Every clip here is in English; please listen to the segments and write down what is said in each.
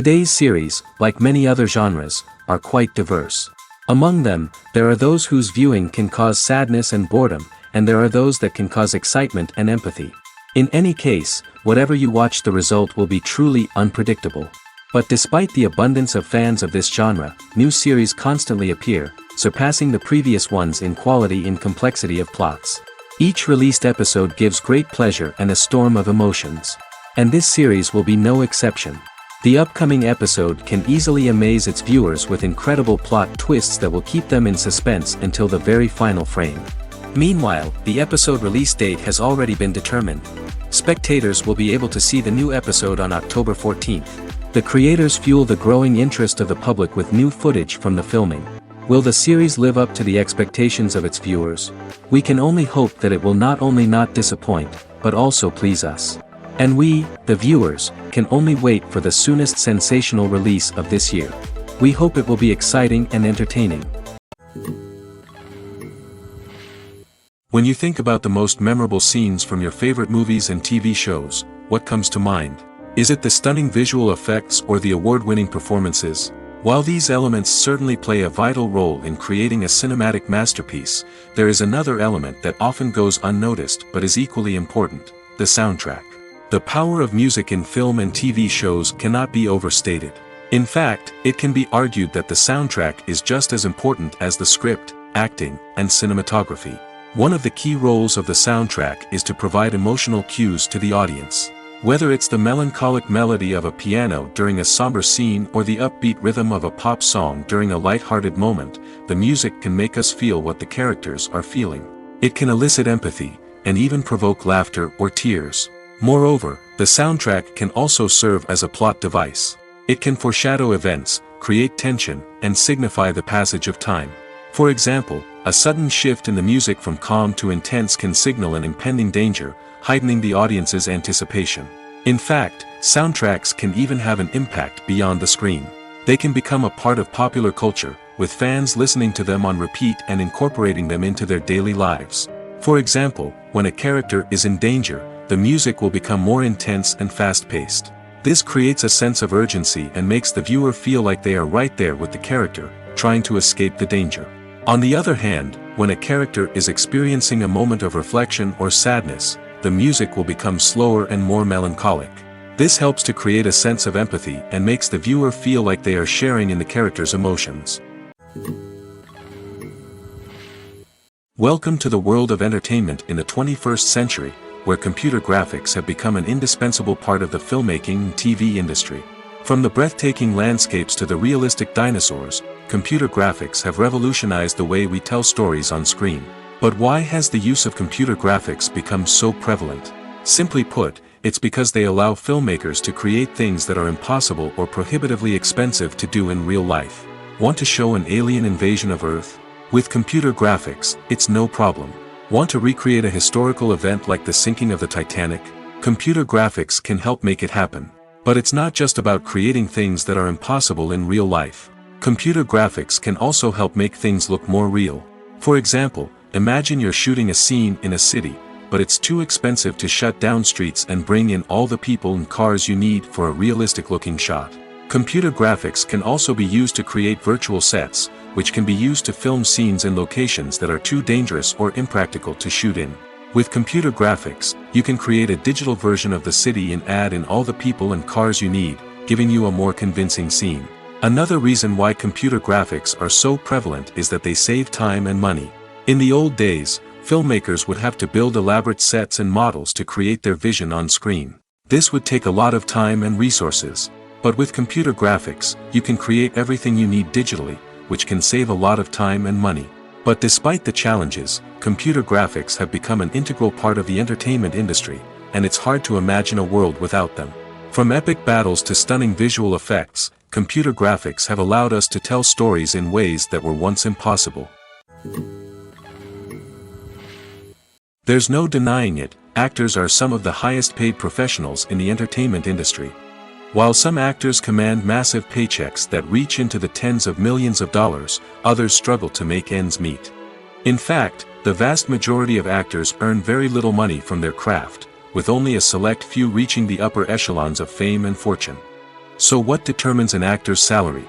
Today's series, like many other genres, are quite diverse. Among them, there are those whose viewing can cause sadness and boredom, and there are those that can cause excitement and empathy. In any case, whatever you watch, the result will be truly unpredictable. But despite the abundance of fans of this genre, new series constantly appear, surpassing the previous ones in quality and complexity of plots. Each released episode gives great pleasure and a storm of emotions. And this series will be no exception. The upcoming episode can easily amaze its viewers with incredible plot twists that will keep them in suspense until the very final frame. Meanwhile, the episode release date has already been determined. Spectators will be able to see the new episode on October 14th. The creators fuel the growing interest of the public with new footage from the filming. Will the series live up to the expectations of its viewers? We can only hope that it will not only not disappoint, but also please us. And we, the viewers, can only wait for the soonest sensational release of this year. We hope it will be exciting and entertaining. When you think about the most memorable scenes from your favorite movies and TV shows, what comes to mind? Is it the stunning visual effects or the award-winning performances? While these elements certainly play a vital role in creating a cinematic masterpiece, there is another element that often goes unnoticed but is equally important: the soundtrack. The power of music in film and TV shows cannot be overstated. In fact, it can be argued that the soundtrack is just as important as the script, acting, and cinematography. One of the key roles of the soundtrack is to provide emotional cues to the audience. Whether it's the melancholic melody of a piano during a somber scene or the upbeat rhythm of a pop song during a light-hearted moment, the music can make us feel what the characters are feeling. It can elicit empathy, and even provoke laughter or tears. Moreover, the soundtrack can also serve as a plot device. It can foreshadow events, create tension, and signify the passage of time. For example, a sudden shift in the music from calm to intense can signal an impending danger, heightening the audience's anticipation. In fact, soundtracks can even have an impact beyond the screen. They can become a part of popular culture, with fans listening to them on repeat and incorporating them into their daily lives. For example, when a character is in danger, the music will become more intense and fast-paced. This creates a sense of urgency and makes the viewer feel like they are right there with the character, trying to escape the danger. On the other hand, when a character is experiencing a moment of reflection or sadness, the music will become slower and more melancholic. This helps to create a sense of empathy and makes the viewer feel like they are sharing in the character's emotions. Welcome to the world of entertainment in the 21st century, where computer graphics have become an indispensable part of the filmmaking and TV industry. From the breathtaking landscapes to the realistic dinosaurs, computer graphics have revolutionized the way we tell stories on screen. But why has the use of computer graphics become so prevalent? Simply put, it's because they allow filmmakers to create things that are impossible or prohibitively expensive to do in real life. Want to show an alien invasion of Earth? With computer graphics, it's no problem. Want to recreate a historical event like the sinking of the Titanic? Computer graphics can help make it happen. But it's not just about creating things that are impossible in real life. Computer graphics can also help make things look more real. For example, imagine you're shooting a scene in a city, but it's too expensive to shut down streets and bring in all the people and cars you need for a realistic-looking shot. Computer graphics can also be used to create virtual sets, which can be used to film scenes in locations that are too dangerous or impractical to shoot in. With computer graphics, you can create a digital version of the city and add in all the people and cars you need, giving you a more convincing scene. Another reason why computer graphics are so prevalent is that they save time and money. In the old days, filmmakers would have to build elaborate sets and models to create their vision on screen. This would take a lot of time and resources. But with computer graphics, you can create everything you need digitally, which can save a lot of time and money. But despite the challenges, computer graphics have become an integral part of the entertainment industry, and it's hard to imagine a world without them. From epic battles to stunning visual effects, computer graphics have allowed us to tell stories in ways that were once impossible. There's no denying it, actors are some of the highest paid professionals in the entertainment industry. While some actors command massive paychecks that reach into the tens of millions of dollars, others struggle to make ends meet. In fact, the vast majority of actors earn very little money from their craft, with only a select few reaching the upper echelons of fame and fortune. So what determines an actor's salary?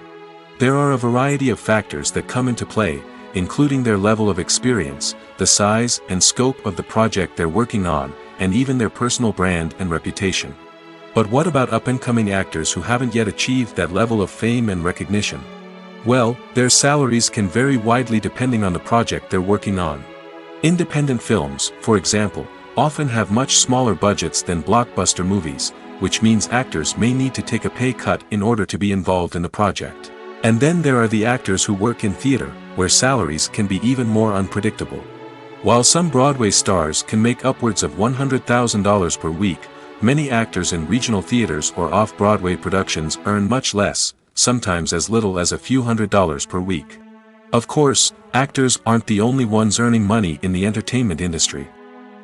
There are a variety of factors that come into play, including their level of experience, the size and scope of the project they're working on, and even their personal brand and reputation. But what about up-and-coming actors who haven't yet achieved that level of fame and recognition? Well, their salaries can vary widely depending on the project they're working on. Independent films, for example, often have much smaller budgets than blockbuster movies, which means actors may need to take a pay cut in order to be involved in the project. And then there are the actors who work in theater, where salaries can be even more unpredictable. While some Broadway stars can make upwards of $100,000 per week, many actors in regional theaters or off-Broadway productions earn much less, sometimes as little as a few $100s per week. Of course, actors aren't the only ones earning money in the entertainment industry.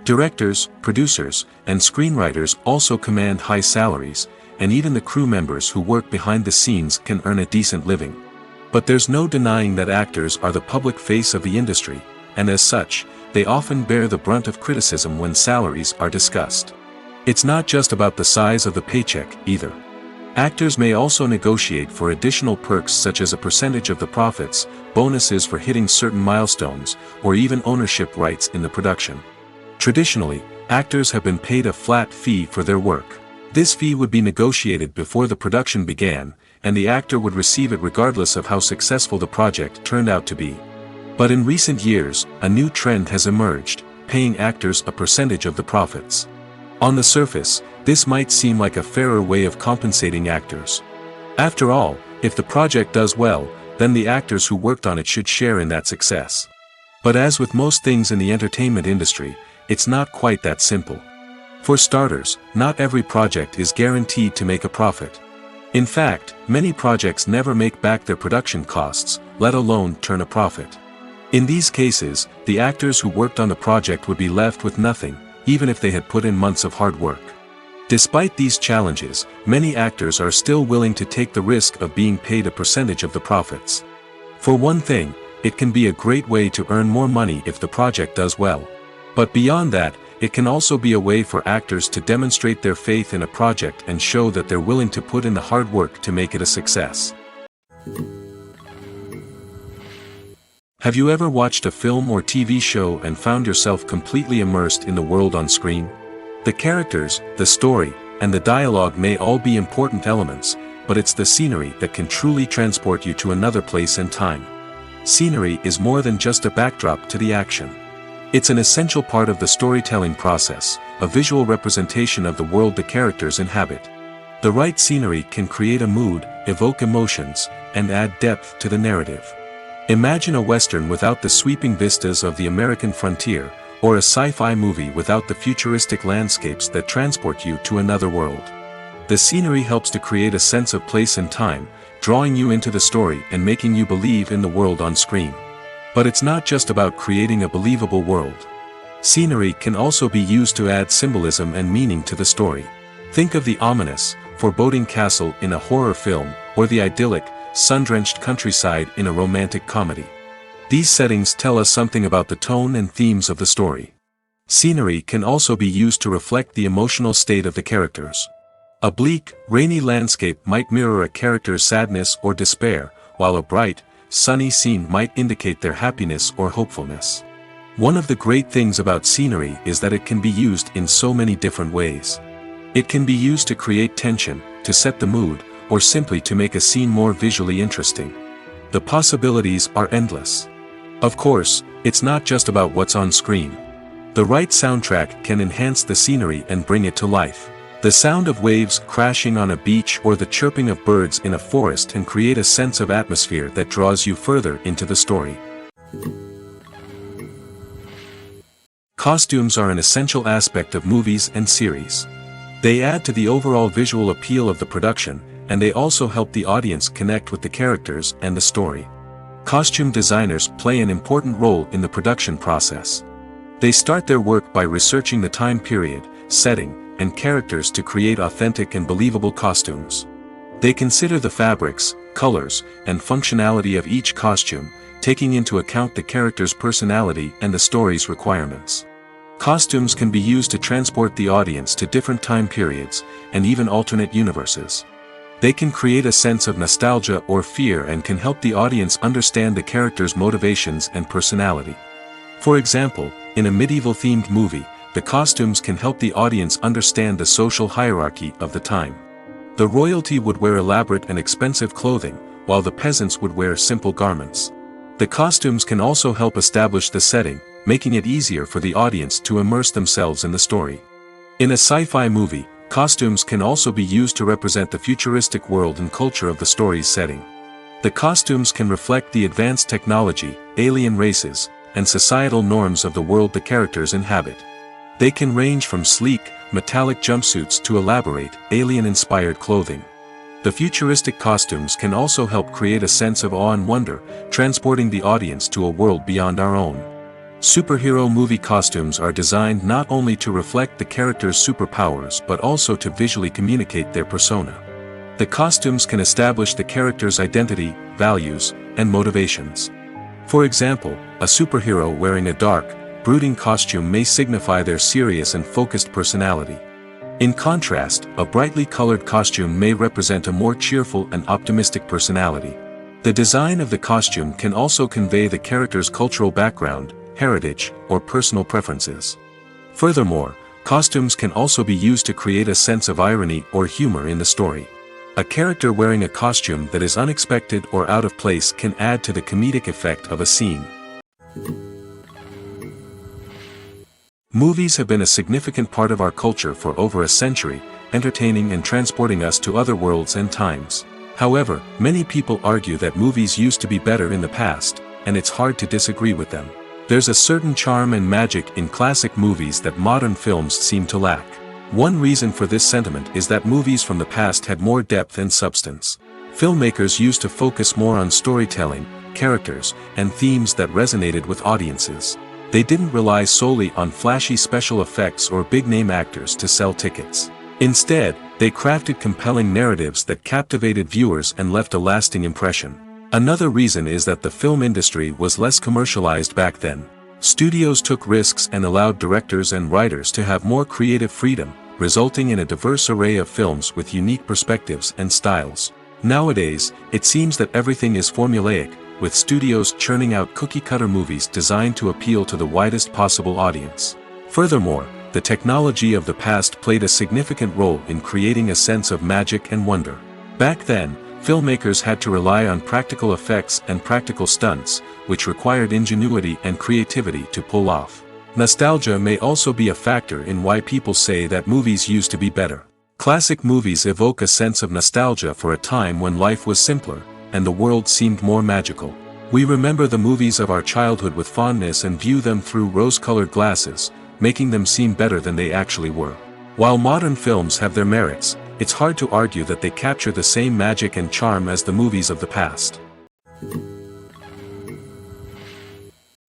Directors, producers, and screenwriters also command high salaries, and even the crew members who work behind the scenes can earn a decent living. But there's no denying that actors are the public face of the industry, and as such, they often bear the brunt of criticism when salaries are discussed. It's not just about the size of the paycheck, either. Actors may also negotiate for additional perks such as a percentage of the profits, bonuses for hitting certain milestones, or even ownership rights in the production. Traditionally, actors have been paid a flat fee for their work. This fee would be negotiated before the production began, and the actor would receive it regardless of how successful the project turned out to be. But in recent years, a new trend has emerged, paying actors a percentage of the profits. On the surface, this might seem like a fairer way of compensating actors. After all, if the project does well, then the actors who worked on it should share in that success. But as with most things in the entertainment industry, it's not quite that simple. For starters, not every project is guaranteed to make a profit. In fact, many projects never make back their production costs, let alone turn a profit. In these cases, the actors who worked on the project would be left with nothing, even if they had put in months of hard work. Despite these challenges, many actors are still willing to take the risk of being paid a percentage of the profits. For one thing, it can be a great way to earn more money if the project does well. But beyond that, it can also be a way for actors to demonstrate their faith in a project and show that they're willing to put in the hard work to make it a success. Have you ever watched a film or TV show and found yourself completely immersed in the world on screen? The characters, the story, and the dialogue may all be important elements, but it's the scenery that can truly transport you to another place and time. Scenery is more than just a backdrop to the action. It's an essential part of the storytelling process, a visual representation of the world the characters inhabit. The right scenery can create a mood, evoke emotions, and add depth to the narrative. Imagine a Western without the sweeping vistas of the American frontier, or a sci-fi movie without the futuristic landscapes that transport you to another world. The scenery helps to create a sense of place and time, drawing you into the story and making you believe in the world on screen. But it's not just about creating a believable world. Scenery can also be used to add symbolism and meaning to the story. Think of the ominous, foreboding castle in a horror film, or the idyllic, sun-drenched countryside in a romantic comedy. These settings tell us something about the tone and themes of the story. Scenery can also be used to reflect the emotional state of the characters. A bleak, rainy landscape might mirror a character's sadness or despair, while a bright, sunny scene might indicate their happiness or hopefulness. One of the great things about scenery is that it can be used in so many different ways. It can be used to create tension, to set the mood, or simply to make a scene more visually interesting. The possibilities are endless. Of course, it's not just about what's on screen. The right soundtrack can enhance the scenery and bring it to life. The sound of waves crashing on a beach or the chirping of birds in a forest can create a sense of atmosphere that draws you further into the story. Costumes are an essential aspect of movies and series. They add to the overall visual appeal of the production, and they also help the audience connect with the characters and the story. Costume designers play an important role in the production process. They start their work by researching the time period, setting, and characters to create authentic and believable costumes. They consider the fabrics, colors, and functionality of each costume, taking into account the character's personality and the story's requirements. Costumes can be used to transport the audience to different time periods, and even alternate universes. They can create a sense of nostalgia or fear and can help the audience understand the character's motivations and personality. For example, in a medieval-themed movie, the costumes can help the audience understand the social hierarchy of the time. The royalty would wear elaborate and expensive clothing, while the peasants would wear simple garments. The costumes can also help establish the setting, making it easier for the audience to immerse themselves in the story. In a sci-fi movie, costumes can also be used to represent the futuristic world and culture of the story's setting. The costumes can reflect the advanced technology, alien races, and societal norms of the world the characters inhabit. They can range from sleek, metallic jumpsuits to elaborate, alien-inspired clothing. The futuristic costumes can also help create a sense of awe and wonder, transporting the audience to a world beyond our own. Superhero movie costumes are designed not only to reflect the character's superpowers but also to visually communicate their persona. The costumes can establish the character's identity, values, and motivations. For example, a superhero wearing a dark, brooding costume may signify their serious and focused personality. In contrast, a brightly colored costume may represent a more cheerful and optimistic personality. The design of the costume can also convey the character's cultural background, heritage, or personal preferences. Furthermore, costumes can also be used to create a sense of irony or humor in the story. A character wearing a costume that is unexpected or out of place can add to the comedic effect of a scene. Movies have been a significant part of our culture for over a century, entertaining and transporting us to other worlds and times. However, many people argue that movies used to be better in the past, and it's hard to disagree with them. There's a certain charm and magic in classic movies that modern films seem to lack. One reason for this sentiment is that movies from the past had more depth and substance. Filmmakers used to focus more on storytelling, characters, and themes that resonated with audiences. They didn't rely solely on flashy special effects or big-name actors to sell tickets. Instead, they crafted compelling narratives that captivated viewers and left a lasting impression. Another reason is that the film industry was less commercialized back then. Studios took risks and allowed directors and writers to have more creative freedom, resulting in a diverse array of films with unique perspectives and styles. Nowadays, it seems that everything is formulaic, with studios churning out cookie-cutter movies designed to appeal to the widest possible audience. Furthermore, the technology of the past played a significant role in creating a sense of magic and wonder. Back then, filmmakers had to rely on practical effects and practical stunts, which required ingenuity and creativity to pull off. Nostalgia may also be a factor in why people say that movies used to be better. Classic movies evoke a sense of nostalgia for a time when life was simpler, and the world seemed more magical. We remember the movies of our childhood with fondness and view them through rose-colored glasses, making them seem better than they actually were. While modern films have their merits, it's hard to argue that they capture the same magic and charm as the movies of the past.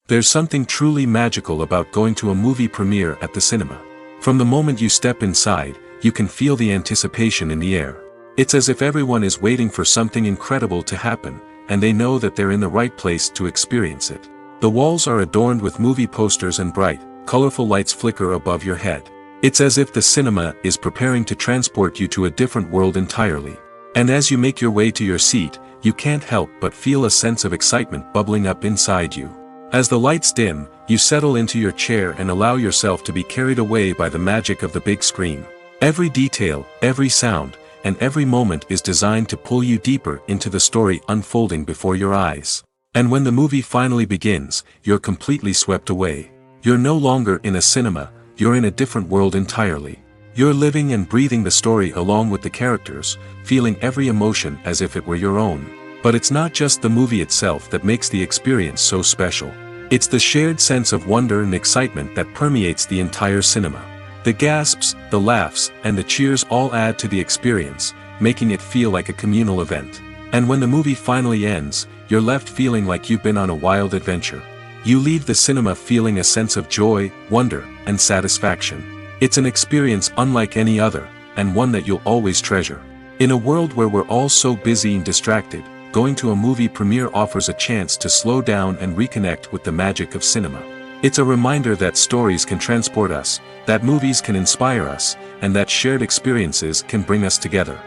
There's something truly magical about going to a movie premiere at the cinema. From the moment you step inside, you can feel the anticipation in the air. It's as if everyone is waiting for something incredible to happen, and they know that they're in the right place to experience it. The walls are adorned with movie posters and bright, colorful lights flicker above your head. It's as if the cinema is preparing to transport you to a different world entirely. And as you make your way to your seat, you can't help but feel a sense of excitement bubbling up inside you. As the lights dim, you settle into your chair and allow yourself to be carried away by the magic of the big screen. Every detail, every sound, and every moment is designed to pull you deeper into the story unfolding before your eyes. And when the movie finally begins, you're completely swept away. You're no longer in a cinema, you're in a different world entirely. You're living and breathing the story along with the characters, feeling every emotion as if it were your own. But it's not just the movie itself that makes the experience so special. It's the shared sense of wonder and excitement that permeates the entire cinema. The gasps, the laughs, and the cheers all add to the experience, making it feel like a communal event. And when the movie finally ends, you're left feeling like you've been on a wild adventure. You leave the cinema feeling a sense of joy, wonder, and satisfaction. It's an experience unlike any other, and one that you'll always treasure. In a world where we're all so busy and distracted, going to a movie premiere offers a chance to slow down and reconnect with the magic of cinema. It's a reminder that stories can transport us, that movies can inspire us, and that shared experiences can bring us together.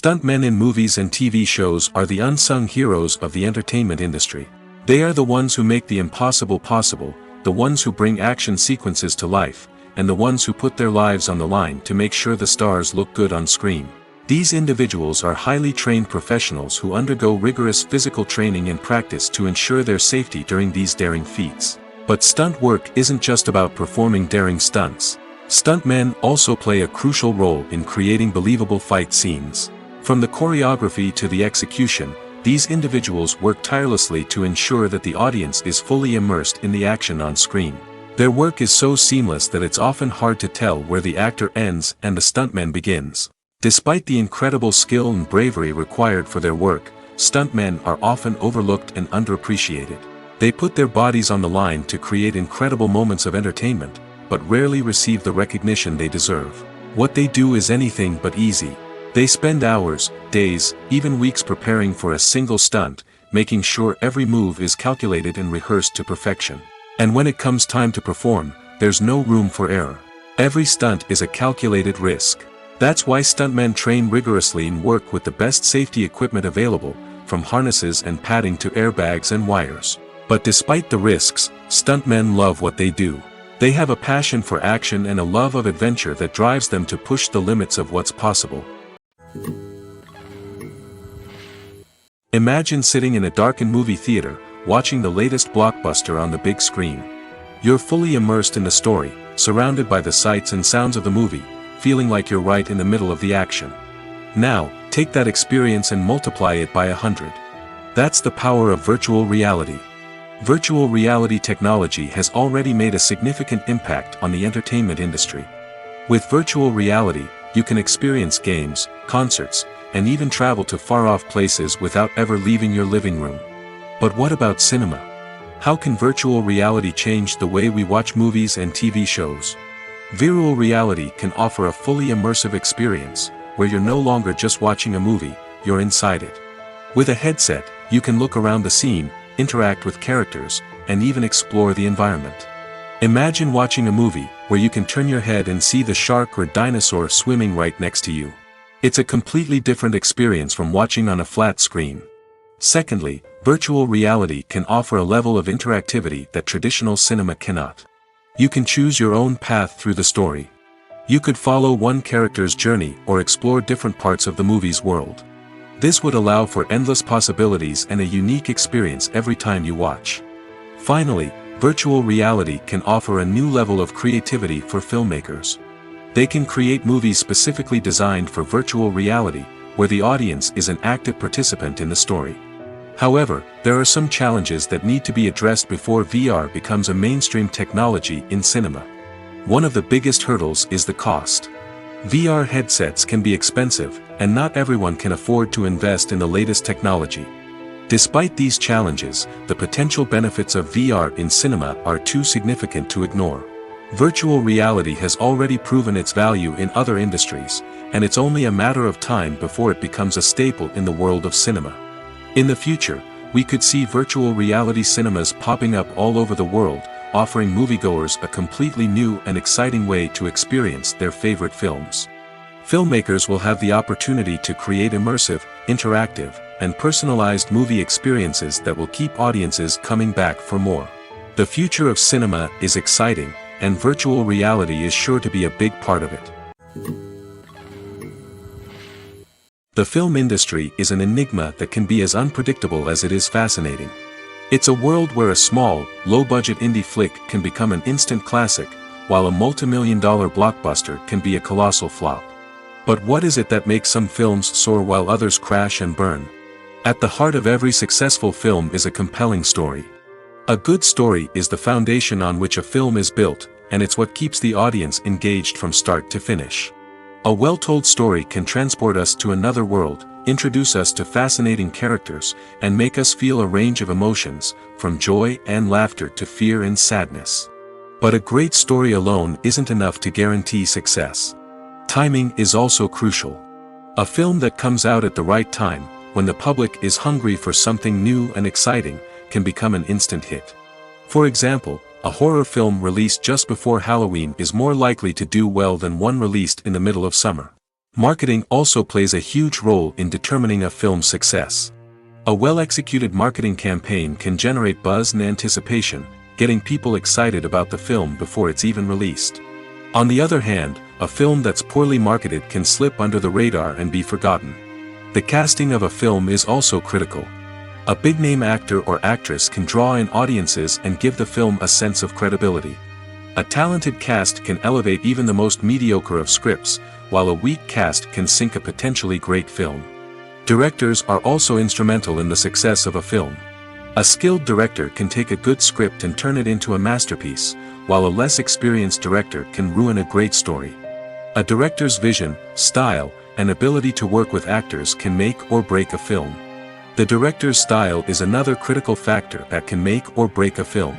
Stuntmen in movies and TV shows are the unsung heroes of the entertainment industry. They are the ones who make the impossible possible, the ones who bring action sequences to life, and the ones who put their lives on the line to make sure the stars look good on screen. These individuals are highly trained professionals who undergo rigorous physical training and practice to ensure their safety during these daring feats. But stunt work isn't just about performing daring stunts. Stuntmen also play a crucial role in creating believable fight scenes. From the choreography to the execution, these individuals work tirelessly to ensure that the audience is fully immersed in the action on screen. Their work is so seamless that it's often hard to tell where the actor ends and the stuntman begins. Despite the incredible skill and bravery required for their work, stuntmen are often overlooked and underappreciated. They put their bodies on the line to create incredible moments of entertainment, but rarely receive the recognition they deserve. What they do is anything but easy. They spend hours, days, even weeks preparing for a single stunt, making sure every move is calculated and rehearsed to perfection. And when it comes time to perform, there's no room for error. Every stunt is a calculated risk. That's why stuntmen train rigorously and work with the best safety equipment available, from harnesses and padding to airbags and wires. But despite the risks, stuntmen love what they do. They have a passion for action and a love of adventure that drives them to push the limits of what's possible. Imagine sitting in a darkened movie theater, watching the latest blockbuster on the big screen. You're fully immersed in the story, surrounded by the sights and sounds of the movie, feeling like you're right in the middle of the action. Now, take that experience and multiply it by 100. That's the power of virtual reality. Virtual reality technology has already made a significant impact on the entertainment industry. With virtual reality, you can experience games, concerts, and even travel to far-off places without ever leaving your living room. But what about cinema? How can virtual reality change the way we watch movies and TV shows? Virtual reality can offer a fully immersive experience, where you're no longer just watching a movie, you're inside it. With a headset, you can look around the scene, interact with characters, and even explore the environment. Imagine watching a movie, where you can turn your head and see the shark or dinosaur swimming right next to you. It's a completely different experience from watching on a flat screen. Secondly, virtual reality can offer a level of interactivity that traditional cinema cannot. You can choose your own path through the story. You could follow one character's journey or explore different parts of the movie's world. This would allow for endless possibilities and a unique experience every time you watch. Finally, virtual reality can offer a new level of creativity for filmmakers. They can create movies specifically designed for virtual reality, where the audience is an active participant in the story. However, there are some challenges that need to be addressed before VR becomes a mainstream technology in cinema. One of the biggest hurdles is the cost. VR headsets can be expensive, and not everyone can afford to invest in the latest technology. Despite these challenges, the potential benefits of VR in cinema are too significant to ignore. Virtual reality has already proven its value in other industries, and it's only a matter of time before it becomes a staple in the world of cinema. In the future, we could see virtual reality cinemas popping up all over the world, offering moviegoers a completely new and exciting way to experience their favorite films. Filmmakers will have the opportunity to create immersive, interactive, and personalized movie experiences that will keep audiences coming back for more. The future of cinema is exciting, and virtual reality is sure to be a big part of it. The film industry is an enigma that can be as unpredictable as it is fascinating. It's a world where a small, low-budget indie flick can become an instant classic, while a multi-million-dollar blockbuster can be a colossal flop. But what is it that makes some films soar while others crash and burn? At the heart of every successful film is a compelling story. A good story is the foundation on which a film is built, and it's what keeps the audience engaged from start to finish. A well-told story can transport us to another world, introduce us to fascinating characters, and make us feel a range of emotions, from joy and laughter to fear and sadness. But a great story alone isn't enough to guarantee success. Timing is also crucial. A film that comes out at the right time, when the public is hungry for something new and exciting, can become an instant hit. For example, a horror film released just before Halloween is more likely to do well than one released in the middle of summer. Marketing also plays a huge role in determining a film's success. A well-executed marketing campaign can generate buzz and anticipation, getting people excited about the film before it's even released. On the other hand, a film that's poorly marketed can slip under the radar and be forgotten. The casting of a film is also critical. A big-name actor or actress can draw in audiences and give the film a sense of credibility. A talented cast can elevate even the most mediocre of scripts, while a weak cast can sink a potentially great film. Directors are also instrumental in the success of a film. A skilled director can take a good script and turn it into a masterpiece, while a less experienced director can ruin a great story. A director's vision, style, and ability to work with actors can make or break a film. The director's style is another critical factor that can make or break a film.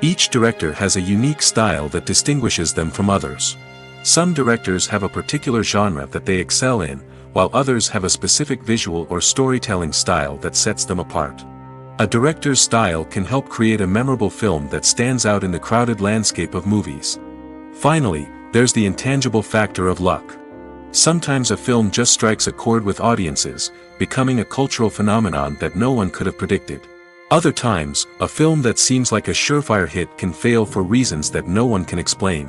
Each director has a unique style that distinguishes them from others. Some directors have a particular genre that they excel in, while others have a specific visual or storytelling style that sets them apart. A director's style can help create a memorable film that stands out in the crowded landscape of movies. Finally, there's the intangible factor of luck. Sometimes a film just strikes a chord with audiences, becoming a cultural phenomenon that no one could have predicted. Other times, a film that seems like a surefire hit can fail for reasons that no one can explain.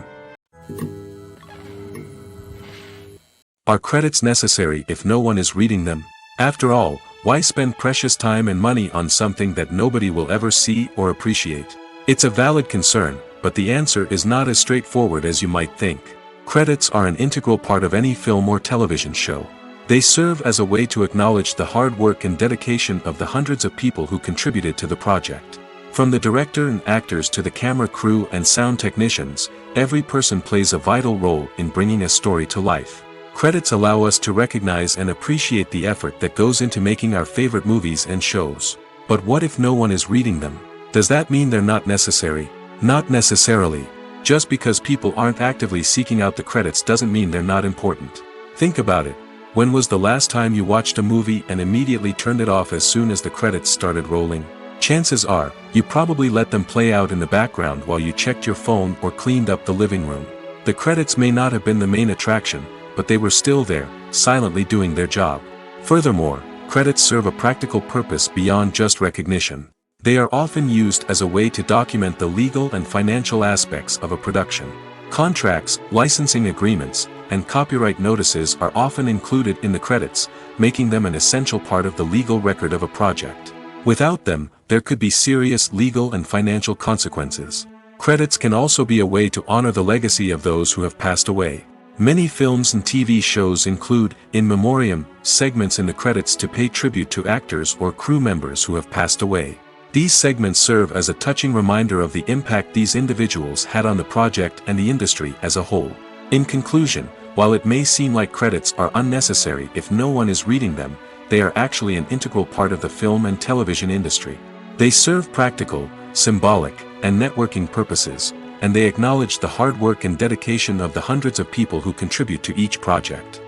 Are credits necessary if no one is reading them? After all, why spend precious time and money on something that nobody will ever see or appreciate? It's a valid concern, but the answer is not as straightforward as you might think. Credits are an integral part of any film or television show. They serve as a way to acknowledge the hard work and dedication of the hundreds of people who contributed to the project. From the director and actors to the camera crew and sound technicians, every person plays a vital role in bringing a story to life. Credits allow us to recognize and appreciate the effort that goes into making our favorite movies and shows. But what if no one is reading them? Does that mean they're not necessary? Not necessarily. Just because people aren't actively seeking out the credits doesn't mean they're not important. Think about it. When was the last time you watched a movie and immediately turned it off as soon as the credits started rolling? Chances are, you probably let them play out in the background while you checked your phone or cleaned up the living room. The credits may not have been the main attraction, but they were still there, silently doing their job. Furthermore, credits serve a practical purpose beyond just recognition. They are often used as a way to document the legal and financial aspects of a production. Contracts, licensing agreements, and copyright notices are often included in the credits, making them an essential part of the legal record of a project. Without them, there could be serious legal and financial consequences. Credits can also be a way to honor the legacy of those who have passed away. Many films and TV shows include, in memoriam, segments in the credits to pay tribute to actors or crew members who have passed away. These segments serve as a touching reminder of the impact these individuals had on the project and the industry as a whole. In conclusion, while it may seem like credits are unnecessary if no one is reading them, they are actually an integral part of the film and television industry. They serve practical, symbolic, and networking purposes, and they acknowledge the hard work and dedication of the hundreds of people who contribute to each project.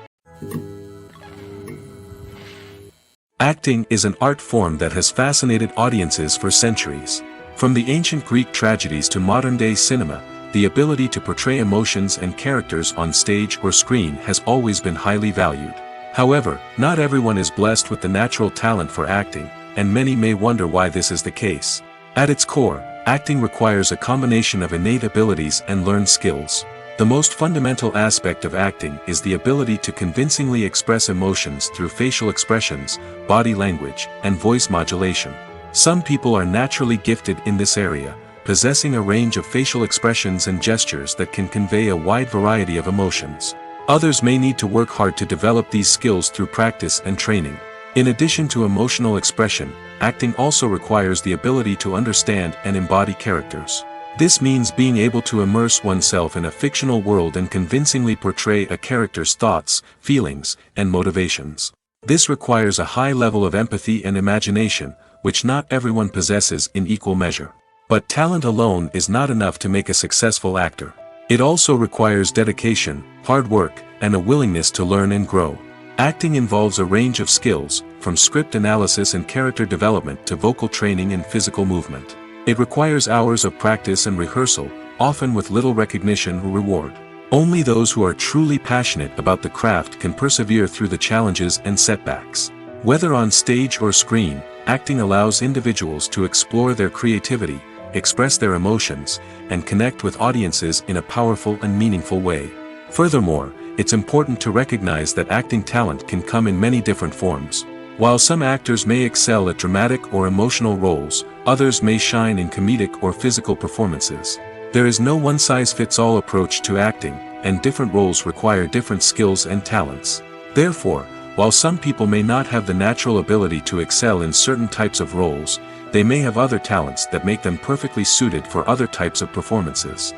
Acting is an art form that has fascinated audiences for centuries. From the ancient Greek tragedies to modern-day cinema, the ability to portray emotions and characters on stage or screen has always been highly valued. However, not everyone is blessed with the natural talent for acting, and many may wonder why this is the case. At its core, acting requires a combination of innate abilities and learned skills. The most fundamental aspect of acting is the ability to convincingly express emotions through facial expressions, body language, and voice modulation. Some people are naturally gifted in this area, possessing a range of facial expressions and gestures that can convey a wide variety of emotions. Others may need to work hard to develop these skills through practice and training. In addition to emotional expression, acting also requires the ability to understand and embody characters. This means being able to immerse oneself in a fictional world and convincingly portray a character's thoughts, feelings, and motivations. This requires a high level of empathy and imagination, which not everyone possesses in equal measure. But talent alone is not enough to make a successful actor. It also requires dedication, hard work, and a willingness to learn and grow. Acting involves a range of skills, from script analysis and character development to vocal training and physical movement. It requires hours of practice and rehearsal, often with little recognition or reward. Only those who are truly passionate about the craft can persevere through the challenges and setbacks. Whether on stage or screen, acting allows individuals to explore their creativity, express their emotions, and connect with audiences in a powerful and meaningful way. Furthermore, it's important to recognize that acting talent can come in many different forms. While some actors may excel at dramatic or emotional roles, others may shine in comedic or physical performances. There is no one-size-fits-all approach to acting, and different roles require different skills and talents. Therefore, while some people may not have the natural ability to excel in certain types of roles, they may have other talents that make them perfectly suited for other types of performances.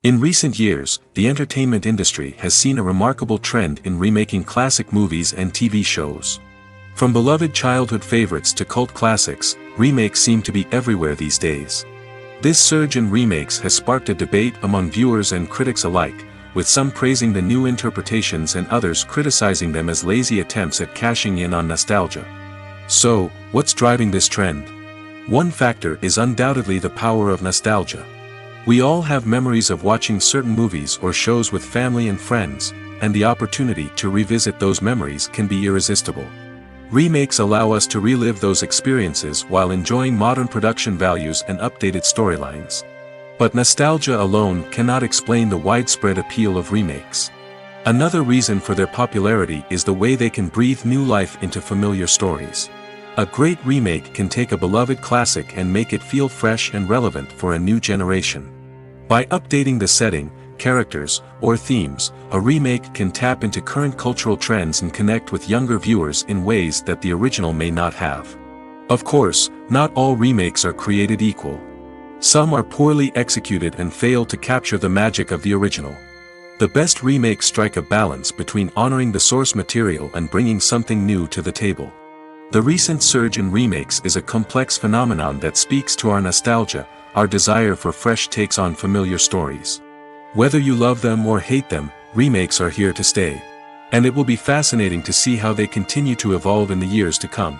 In recent years, the entertainment industry has seen a remarkable trend in remaking classic movies and TV shows. From beloved childhood favorites to cult classics, remakes seem to be everywhere these days. This surge in remakes has sparked a debate among viewers and critics alike, with some praising the new interpretations and others criticizing them as lazy attempts at cashing in on nostalgia. So, what's driving this trend? One factor is undoubtedly the power of nostalgia. We all have memories of watching certain movies or shows with family and friends, and the opportunity to revisit those memories can be irresistible. Remakes allow us to relive those experiences while enjoying modern production values and updated storylines. But nostalgia alone cannot explain the widespread appeal of remakes. Another reason for their popularity is the way they can breathe new life into familiar stories. A great remake can take a beloved classic and make it feel fresh and relevant for a new generation. By updating the setting, characters, or themes, a remake can tap into current cultural trends and connect with younger viewers in ways that the original may not have. Of course, not all remakes are created equal. Some are poorly executed and fail to capture the magic of the original. The best remakes strike a balance between honoring the source material and bringing something new to the table. The recent surge in remakes is a complex phenomenon that speaks to our nostalgia, our desire for fresh takes on familiar stories. Whether you love them or hate them, remakes are here to stay. And it will be fascinating to see how they continue to evolve in the years to come.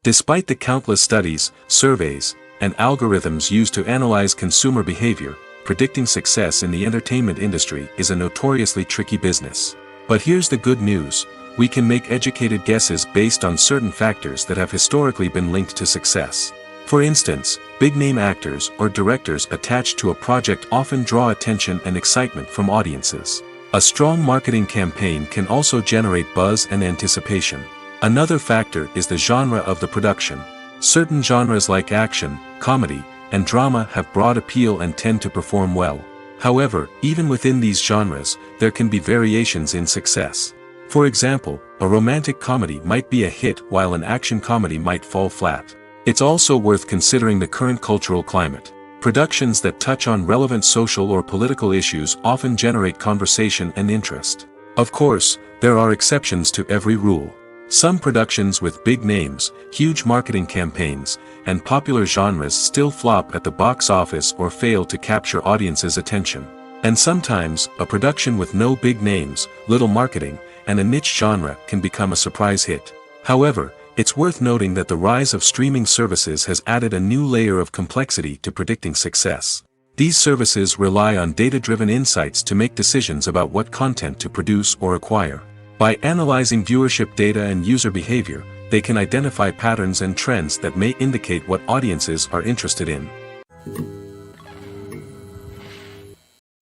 Despite the countless studies, surveys, and algorithms used to analyze consumer behavior, predicting success in the entertainment industry is a notoriously tricky business. But here's the good news: we can make educated guesses based on certain factors that have historically been linked to success. For instance, big-name actors or directors attached to a project often draw attention and excitement from audiences. A strong marketing campaign can also generate buzz and anticipation. Another factor is the genre of the production. Certain genres like action, comedy, and drama have broad appeal and tend to perform well. However, even within these genres, there can be variations in success. For example, a romantic comedy might be a hit while an action comedy might fall flat. It's also worth considering the current cultural climate. Productions that touch on relevant social or political issues often generate conversation and interest. Of course, there are exceptions to every rule. Some productions with big names, huge marketing campaigns, and popular genres still flop at the box office or fail to capture audiences' attention. And sometimes, a production with no big names, little marketing, and a niche genre can become a surprise hit. However, it's worth noting that the rise of streaming services has added a new layer of complexity to predicting success. These services rely on data-driven insights to make decisions about what content to produce or acquire. By analyzing viewership data and user behavior, they can identify patterns and trends that may indicate what audiences are interested in.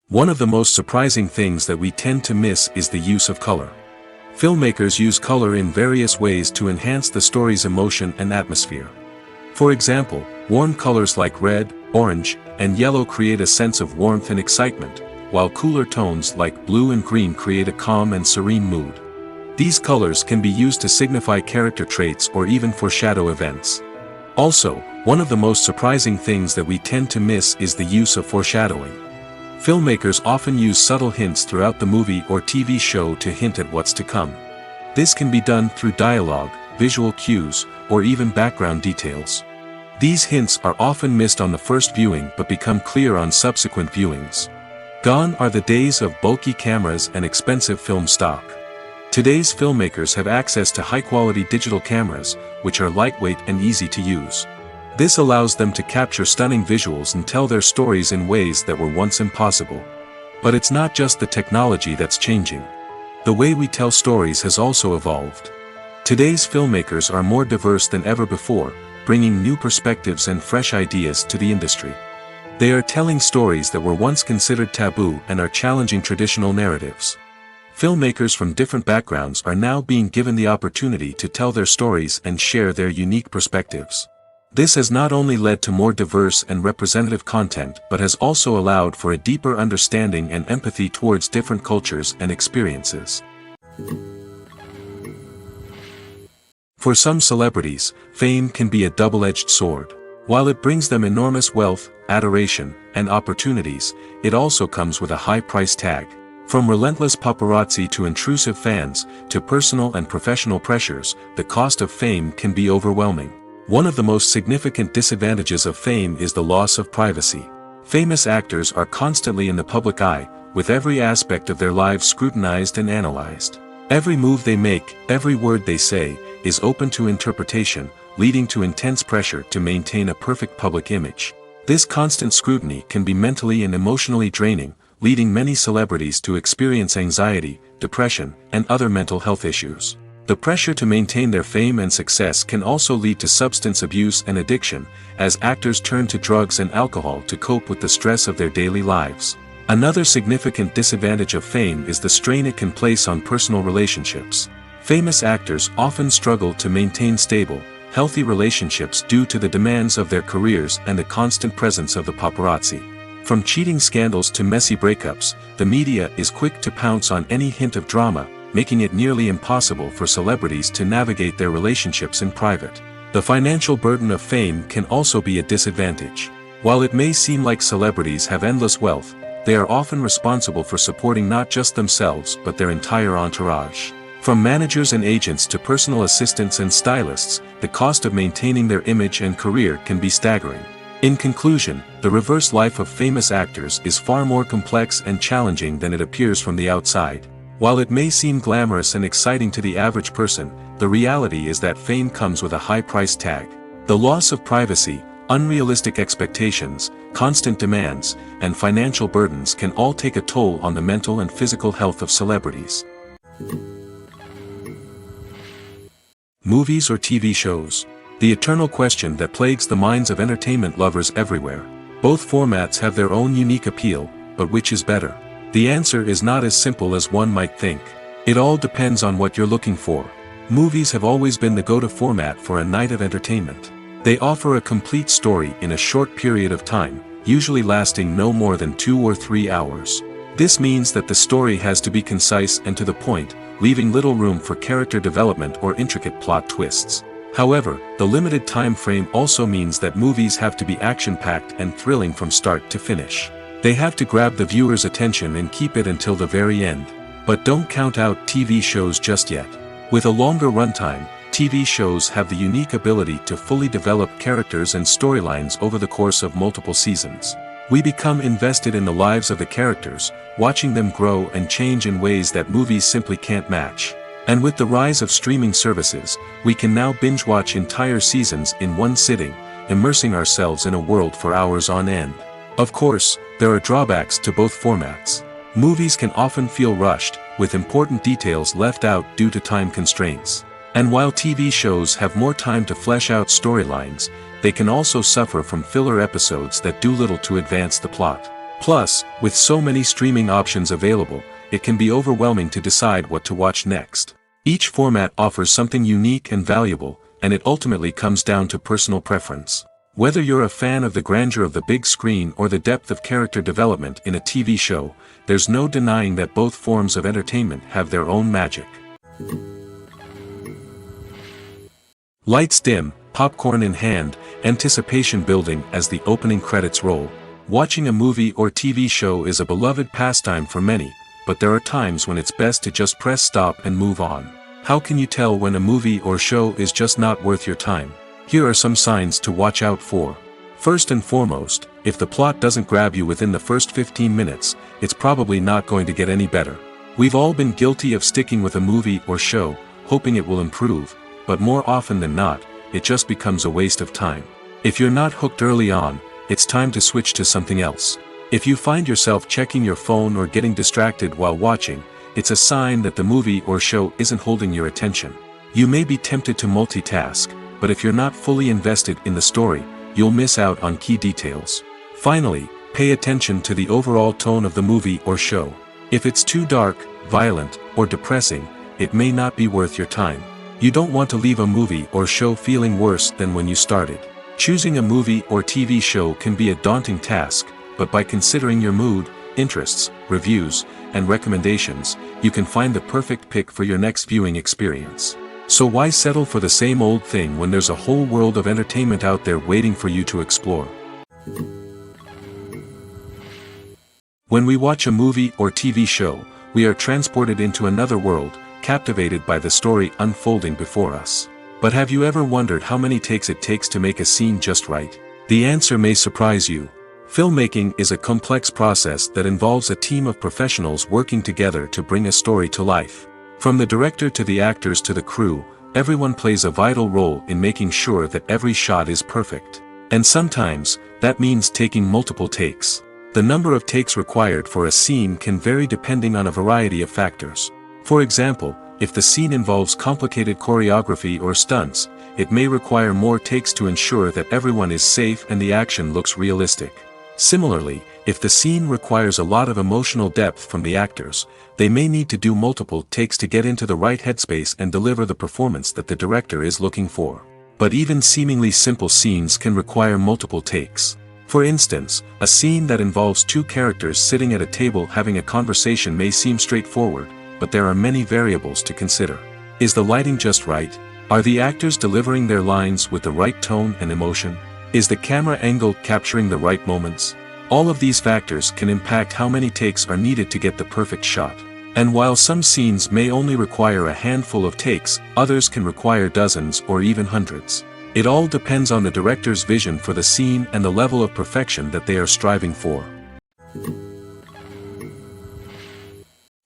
One of the most surprising things that we tend to miss is the use of color. Filmmakers use color in various ways to enhance the story's emotion and atmosphere. For example, warm colors like red, orange, and yellow create a sense of warmth and excitement, while cooler tones like blue and green create a calm and serene mood. These colors can be used to signify character traits or even foreshadow events. Also, one of the most surprising things that we tend to miss is the use of foreshadowing. Filmmakers often use subtle hints throughout the movie or TV show to hint at what's to come. This can be done through dialogue, visual cues, or even background details. These hints are often missed on the first viewing but become clear on subsequent viewings. Gone are the days of bulky cameras and expensive film stock. Today's filmmakers have access to high-quality digital cameras, which are lightweight and easy to use. This allows them to capture stunning visuals and tell their stories in ways that were once impossible. But it's not just the technology that's changing. The way we tell stories has also evolved. Today's filmmakers are more diverse than ever before, bringing new perspectives and fresh ideas to the industry. They are telling stories that were once considered taboo and are challenging traditional narratives. Filmmakers from different backgrounds are now being given the opportunity to tell their stories and share their unique perspectives. This has not only led to more diverse and representative content but has also allowed for a deeper understanding and empathy towards different cultures and experiences. For some celebrities, fame can be a double-edged sword. While it brings them enormous wealth, adoration, and opportunities, it also comes with a high price tag. From relentless paparazzi to intrusive fans, to personal and professional pressures, the cost of fame can be overwhelming. One of the most significant disadvantages of fame is the loss of privacy. Famous actors are constantly in the public eye, with every aspect of their lives scrutinized and analyzed. Every move they make, every word they say, is open to interpretation, leading to intense pressure to maintain a perfect public image. This constant scrutiny can be mentally and emotionally draining, leading many celebrities to experience anxiety, depression, and other mental health issues. The pressure to maintain their fame and success can also lead to substance abuse and addiction, as actors turn to drugs and alcohol to cope with the stress of their daily lives. Another significant disadvantage of fame is the strain it can place on personal relationships. Famous actors often struggle to maintain stable, healthy relationships due to the demands of their careers and the constant presence of the paparazzi. From cheating scandals to messy breakups, the media is quick to pounce on any hint of drama, making it nearly impossible for celebrities to navigate their relationships in private. The financial burden of fame can also be a disadvantage. While it may seem like celebrities have endless wealth, they are often responsible for supporting not just themselves but their entire entourage. From managers and agents to personal assistants and stylists, the cost of maintaining their image and career can be staggering. In conclusion, the reverse life of famous actors is far more complex and challenging than it appears from the outside. While it may seem glamorous and exciting to the average person, the reality is that fame comes with a high price tag. The loss of privacy, unrealistic expectations, constant demands, and financial burdens can all take a toll on the mental and physical health of celebrities. Movies or TV shows? The eternal question that plagues the minds of entertainment lovers everywhere. Both formats have their own unique appeal, but which is better? The answer is not as simple as one might think. It all depends on what you're looking for. Movies have always been the go-to format for a night of entertainment. They offer a complete story in a short period of time, usually lasting no more than 2 or 3 hours. This means that the story has to be concise and to the point, leaving little room for character development or intricate plot twists. However, the limited time frame also means that movies have to be action-packed and thrilling from start to finish. They have to grab the viewer's attention and keep it until the very end. But don't count out TV shows just yet. With a longer runtime, TV shows have the unique ability to fully develop characters and storylines over the course of multiple seasons. We become invested in the lives of the characters, watching them grow and change in ways that movies simply can't match. And with the rise of streaming services, we can now binge-watch entire seasons in one sitting, immersing ourselves in a world for hours on end. Of course, there are drawbacks to both formats. Movies can often feel rushed, with important details left out due to time constraints. And while TV shows have more time to flesh out storylines, they can also suffer from filler episodes that do little to advance the plot. Plus, with so many streaming options available, it can be overwhelming to decide what to watch next. Each format offers something unique and valuable, and it ultimately comes down to personal preference. Whether you're a fan of the grandeur of the big screen or the depth of character development in a TV show, there's no denying that both forms of entertainment have their own magic. Lights dim, popcorn in hand, anticipation building as the opening credits roll. Watching a movie or TV show is a beloved pastime for many, but there are times when it's best to just press stop and move on. How can you tell when a movie or show is just not worth your time? Here are some signs to watch out for. First and foremost, if the plot doesn't grab you within the first 15 minutes, it's probably not going to get any better. We've all been guilty of sticking with a movie or show, hoping it will improve, but more often than not, it just becomes a waste of time. If you're not hooked early on, it's time to switch to something else. If you find yourself checking your phone or getting distracted while watching, it's a sign that the movie or show isn't holding your attention. You may be tempted to multitask, but if you're not fully invested in the story, you'll miss out on key details. Finally, pay attention to the overall tone of the movie or show. If it's too dark, violent, or depressing, it may not be worth your time. You don't want to leave a movie or show feeling worse than when you started. Choosing a movie or TV show can be a daunting task, but by considering your mood, interests, reviews, and recommendations, you can find the perfect pick for your next viewing experience. So why settle for the same old thing when there's a whole world of entertainment out there waiting for you to explore? When we watch a movie or TV show, we are transported into another world, captivated by the story unfolding before us. But have you ever wondered how many takes it takes to make a scene just right? The answer may surprise you. Filmmaking is a complex process that involves a team of professionals working together to bring a story to life. From the director to the actors to the crew, everyone plays a vital role in making sure that every shot is perfect. And sometimes, that means taking multiple takes. The number of takes required for a scene can vary depending on a variety of factors. For example, if the scene involves complicated choreography or stunts, it may require more takes to ensure that everyone is safe and the action looks realistic. Similarly, if the scene requires a lot of emotional depth from the actors, they may need to do multiple takes to get into the right headspace and deliver the performance that the director is looking for. But even seemingly simple scenes can require multiple takes. For instance, a scene that involves two characters sitting at a table having a conversation may seem straightforward, but there are many variables to consider. Is the lighting just right? Are the actors delivering their lines with the right tone and emotion? Is the camera angle capturing the right moments? All of these factors can impact how many takes are needed to get the perfect shot. And while some scenes may only require a handful of takes, others can require dozens or even hundreds. It all depends on the director's vision for the scene and the level of perfection that they are striving for.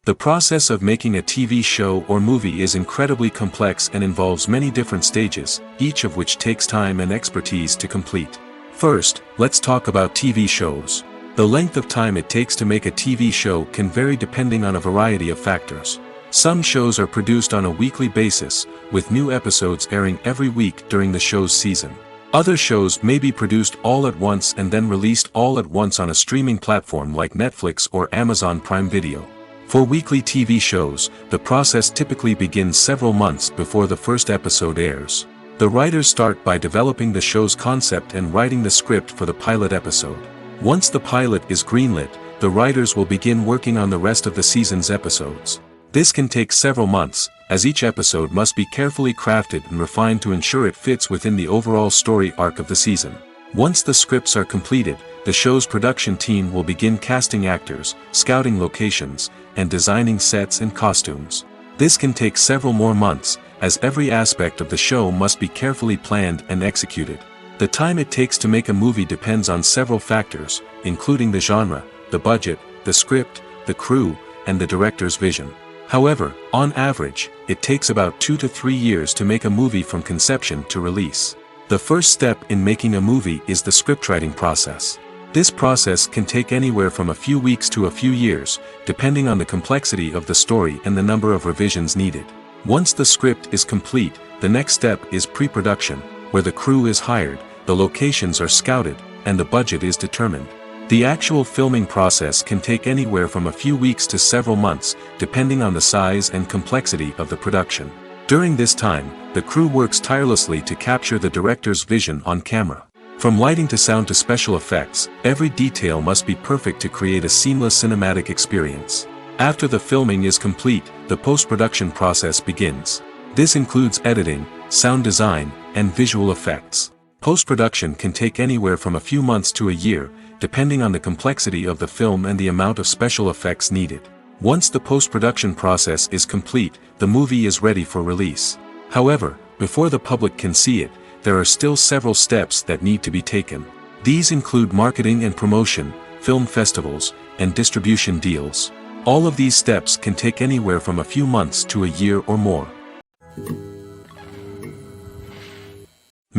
The process of making a TV show or movie is incredibly complex and involves many different stages, each of which takes time and expertise to complete. First, let's talk about TV shows. The length of time it takes to make a TV show can vary depending on a variety of factors. Some shows are produced on a weekly basis, with new episodes airing every week during the show's season. Other shows may be produced all at once and then released all at once on a streaming platform like Netflix or Amazon Prime Video. For weekly TV shows, the process typically begins several months before the first episode airs. The writers start by developing the show's concept and writing the script for the pilot episode. Once the pilot is greenlit, the writers will begin working on the rest of the season's episodes. This can take several months, as each episode must be carefully crafted and refined to ensure it fits within the overall story arc of the season. Once the scripts are completed, the show's production team will begin casting actors, scouting locations, and designing sets and costumes. This can take several more months, as every aspect of the show must be carefully planned and executed. The time it takes to make a movie depends on several factors, including the genre, the budget, the script, the crew, and the director's vision. However, on average, it takes about 2 to 3 years to make a movie from conception to release. The first step in making a movie is the scriptwriting process. This process can take anywhere from a few weeks to a few years, depending on the complexity of the story and the number of revisions needed. Once the script is complete, the next step is pre-production, where the crew is hired, the locations are scouted, and the budget is determined. The actual filming process can take anywhere from a few weeks to several months, depending on the size and complexity of the production. During this time, the crew works tirelessly to capture the director's vision on camera. From lighting to sound to special effects, every detail must be perfect to create a seamless cinematic experience. After the filming is complete, the post-production process begins. This includes editing, sound design, and visual effects. Post-production can take anywhere from a few months to a year, depending on the complexity of the film and the amount of special effects needed. Once the post-production process is complete, the movie is ready for release. However, before the public can see it, there are still several steps that need to be taken. These include marketing and promotion, film festivals, and distribution deals. All of these steps can take anywhere from a few months to a year or more.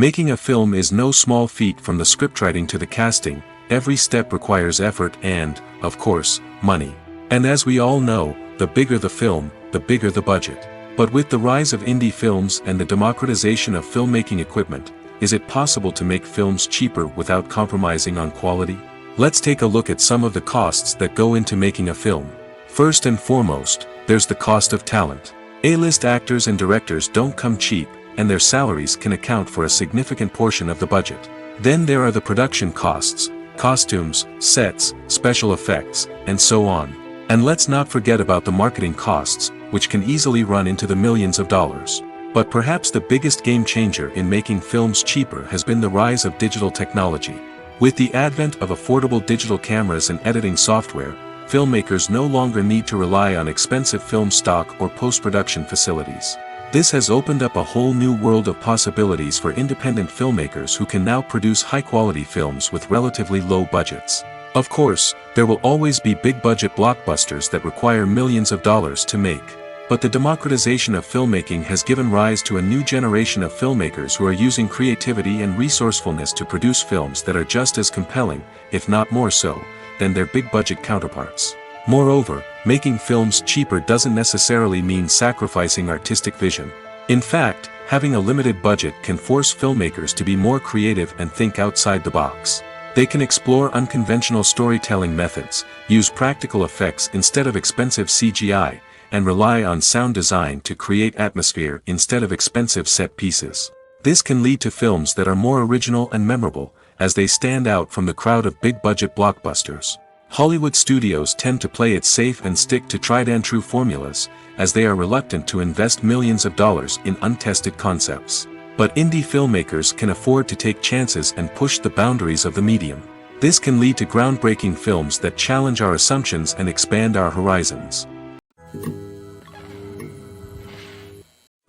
Making a film is no small feat. From the scriptwriting to the casting, every step requires effort and, of course, money. And as we all know, the bigger the film, the bigger the budget. But with the rise of indie films and the democratization of filmmaking equipment, is it possible to make films cheaper without compromising on quality? Let's take a look at some of the costs that go into making a film. First and foremost, there's the cost of talent. A-list actors and directors don't come cheap, and their salaries can account for a significant portion of the budget. Then there are the production costs, costumes, sets, special effects, and so on. And let's not forget about the marketing costs, which can easily run into the millions of dollars. But perhaps the biggest game changer in making films cheaper has been the rise of digital technology. With the advent of affordable digital cameras and editing software, filmmakers no longer need to rely on expensive film stock or post-production facilities. This has opened up a whole new world of possibilities for independent filmmakers who can now produce high-quality films with relatively low budgets. Of course, there will always be big-budget blockbusters that require millions of dollars to make. But the democratization of filmmaking has given rise to a new generation of filmmakers who are using creativity and resourcefulness to produce films that are just as compelling, if not more so, than their big-budget counterparts. Moreover, making films cheaper doesn't necessarily mean sacrificing artistic vision. In fact, having a limited budget can force filmmakers to be more creative and think outside the box. They can explore unconventional storytelling methods, use practical effects instead of expensive CGI, and rely on sound design to create atmosphere instead of expensive set pieces. This can lead to films that are more original and memorable, as they stand out from the crowd of big-budget blockbusters. Hollywood studios tend to play it safe and stick to tried-and-true formulas, as they are reluctant to invest millions of dollars in untested concepts. But indie filmmakers can afford to take chances and push the boundaries of the medium. This can lead to groundbreaking films that challenge our assumptions and expand our horizons.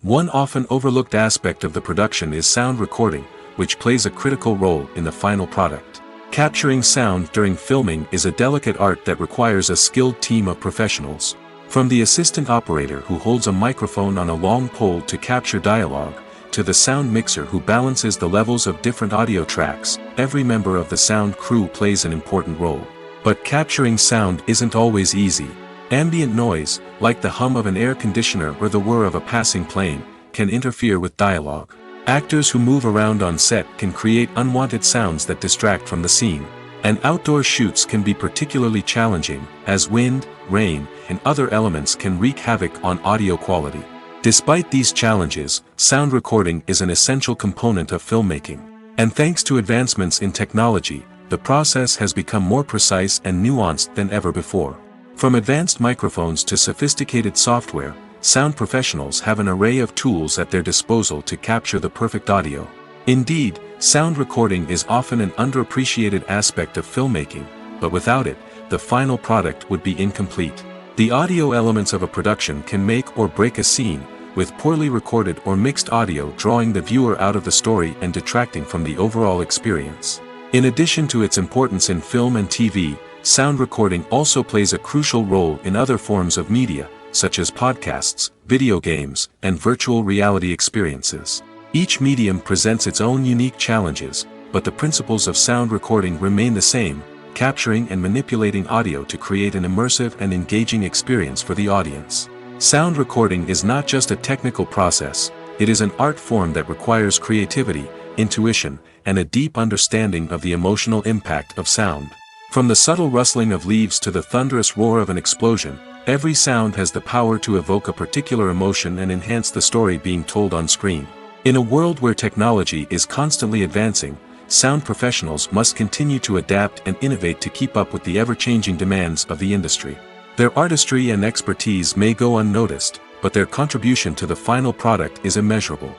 One often overlooked aspect of the production is sound recording, which plays a critical role in the final product. Capturing sound during filming is a delicate art that requires a skilled team of professionals. From the assistant operator who holds a microphone on a long pole to capture dialogue, to the sound mixer who balances the levels of different audio tracks, every member of the sound crew plays an important role. But capturing sound isn't always easy. Ambient noise, like the hum of an air conditioner or the whir of a passing plane, can interfere with dialogue. Actors who move around on set can create unwanted sounds that distract from the scene. And outdoor shoots can be particularly challenging, as wind, rain, and other elements can wreak havoc on audio quality. Despite these challenges, sound recording is an essential component of filmmaking. And thanks to advancements in technology, the process has become more precise and nuanced than ever before. From advanced microphones to sophisticated software, sound professionals have an array of tools at their disposal to capture the perfect audio. Indeed, sound recording is often an underappreciated aspect of filmmaking, but without it, the final product would be incomplete. The audio elements of a production can make or break a scene, with poorly recorded or mixed audio drawing the viewer out of the story and detracting from the overall experience. In addition to its importance in film and TV, sound recording also plays a crucial role in other forms of media, such as podcasts, video games, and virtual reality experiences. Each medium presents its own unique challenges, but the principles of sound recording remain the same, capturing and manipulating audio to create an immersive and engaging experience for the audience. Sound recording is not just a technical process, it is an art form that requires creativity, intuition, and a deep understanding of the emotional impact of sound. From the subtle rustling of leaves to the thunderous roar of an explosion, every sound has the power to evoke a particular emotion and enhance the story being told on screen. In a world where technology is constantly advancing, sound professionals must continue to adapt and innovate to keep up with the ever-changing demands of the industry. Their artistry and expertise may go unnoticed, but their contribution to the final product is immeasurable.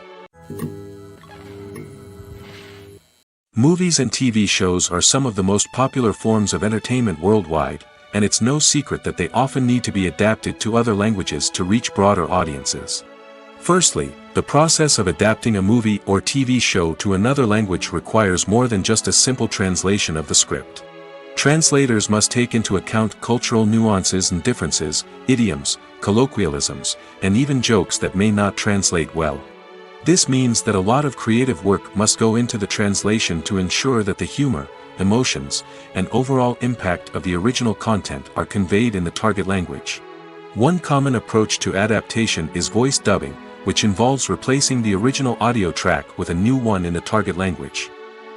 Movies and TV shows are some of the most popular forms of entertainment worldwide, and it's no secret that they often need to be adapted to other languages to reach broader audiences. Firstly, the process of adapting a movie or TV show to another language requires more than just a simple translation of the script. Translators must take into account cultural nuances and differences, idioms, colloquialisms, and even jokes that may not translate well. This means that a lot of creative work must go into the translation to ensure that the humor, emotions, and overall impact of the original content are conveyed in the target language. One common approach to adaptation is voice dubbing, which involves replacing the original audio track with a new one in the target language.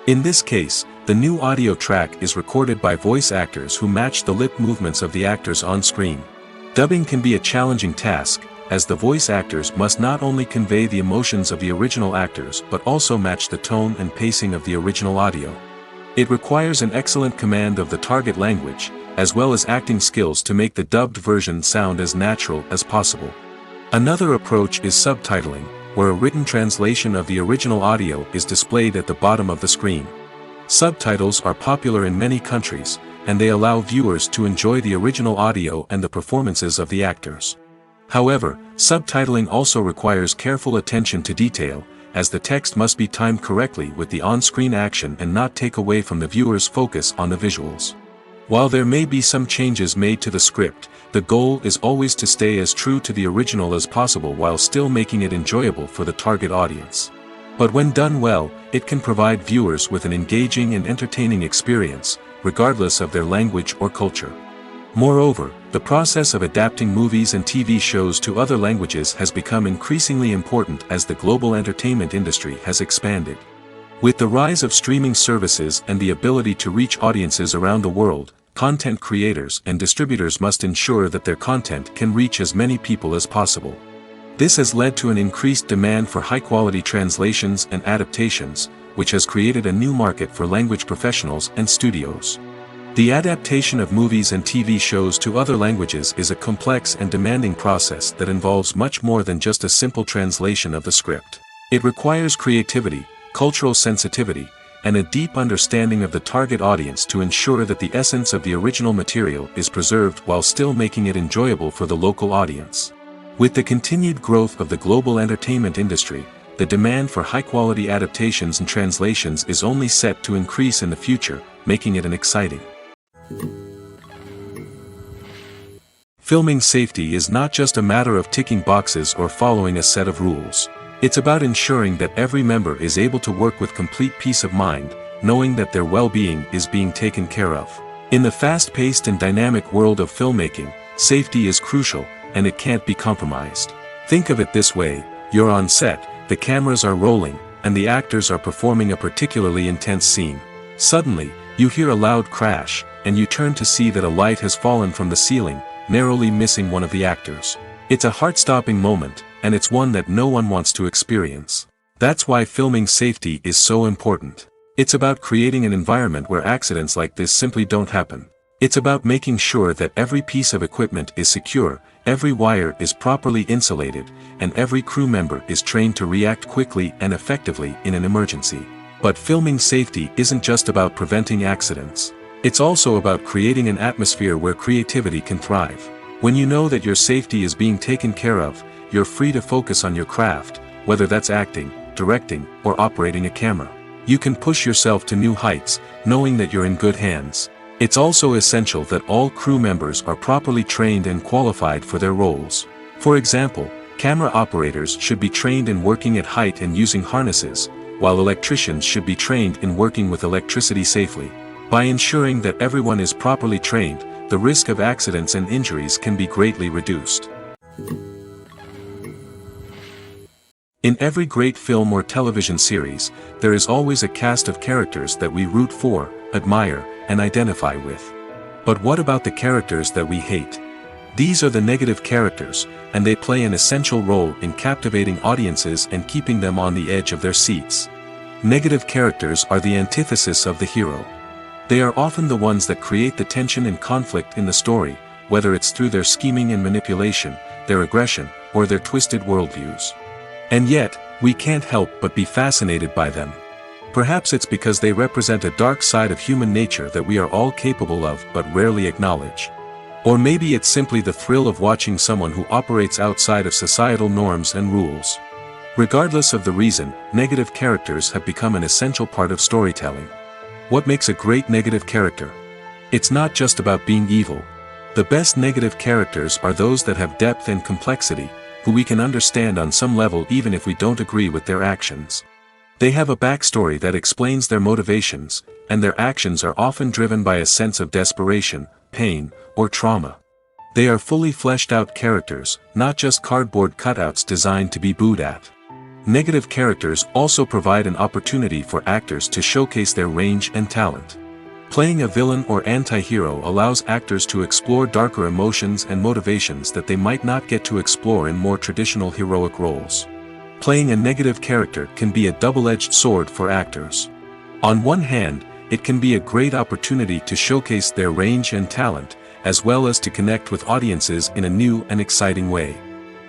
In this case, the new audio track is recorded by voice actors who match the lip movements of the actors on screen. Dubbing can be a challenging task, as the voice actors must not only convey the emotions of the original actors but also match the tone and pacing of the original audio. It requires an excellent command of the target language, as well as acting skills to make the dubbed version sound as natural as possible. Another approach is subtitling, where a written translation of the original audio is displayed at the bottom of the screen. Subtitles are popular in many countries, and they allow viewers to enjoy the original audio and the performances of the actors. However, subtitling also requires careful attention to detail, as the text must be timed correctly with the on-screen action and not take away from the viewer's focus on the visuals. While there may be some changes made to the script, the goal is always to stay as true to the original as possible while still making it enjoyable for the target audience. But when done well, it can provide viewers with an engaging and entertaining experience, regardless of their language or culture. Moreover, the process of adapting movies and TV shows to other languages has become increasingly important as the global entertainment industry has expanded. With the rise of streaming services and the ability to reach audiences around the world, content creators and distributors must ensure that their content can reach as many people as possible. This has led to an increased demand for high-quality translations and adaptations, which has created a new market for language professionals and studios. The adaptation of movies and TV shows to other languages is a complex and demanding process that involves much more than just a simple translation of the script. It requires creativity, cultural sensitivity, and a deep understanding of the target audience to ensure that the essence of the original material is preserved while still making it enjoyable for the local audience. With the continued growth of the global entertainment industry, the demand for high-quality adaptations and translations is only set to increase in the future, making it an exciting. Filming safety is not just a matter of ticking boxes or following a set of rules. It's about ensuring that every member is able to work with complete peace of mind, knowing that their well-being is being taken care of. In the fast-paced and dynamic world of filmmaking, safety is crucial, and it can't be compromised. Think of it this way: you're on set, the cameras are rolling, and the actors are performing a particularly intense scene. Suddenly, you hear a loud crash, and you turn to see that a light has fallen from the ceiling, narrowly missing one of the actors. It's a heart-stopping moment, and it's one that no one wants to experience. That's why filming safety is so important. It's about creating an environment where accidents like this simply don't happen. It's about making sure that every piece of equipment is secure, every wire is properly insulated, and every crew member is trained to react quickly and effectively in an emergency. But filming safety isn't just about preventing accidents. It's also about creating an atmosphere where creativity can thrive. When you know that your safety is being taken care of, you're free to focus on your craft, whether that's acting, directing, or operating a camera. You can push yourself to new heights, knowing that you're in good hands. It's also essential that all crew members are properly trained and qualified for their roles. For example, camera operators should be trained in working at height and using harnesses, while electricians should be trained in working with electricity safely. By ensuring that everyone is properly trained, the risk of accidents and injuries can be greatly reduced. In every great film or television series, there is always a cast of characters that we root for, admire, and identify with. But what about the characters that we hate? These are the negative characters, and they play an essential role in captivating audiences and keeping them on the edge of their seats. Negative characters are the antithesis of the hero. They are often the ones that create the tension and conflict in the story, whether it's through their scheming and manipulation, their aggression, or their twisted worldviews. And yet, we can't help but be fascinated by them. Perhaps it's because they represent a dark side of human nature that we are all capable of but rarely acknowledge. Or maybe it's simply the thrill of watching someone who operates outside of societal norms and rules. Regardless of the reason, negative characters have become an essential part of storytelling. What makes a great negative character? It's not just about being evil. The best negative characters are those that have depth and complexity, who we can understand on some level even if we don't agree with their actions. They have a backstory that explains their motivations, and their actions are often driven by a sense of desperation, pain, or trauma. They are fully fleshed out characters, not just cardboard cutouts designed to be booed at. Negative characters also provide an opportunity for actors to showcase their range and talent. Playing a villain or anti-hero allows actors to explore darker emotions and motivations that they might not get to explore in more traditional heroic roles. Playing a negative character can be a double-edged sword for actors. On one hand, it can be a great opportunity to showcase their range and talent, as well as to connect with audiences in a new and exciting way.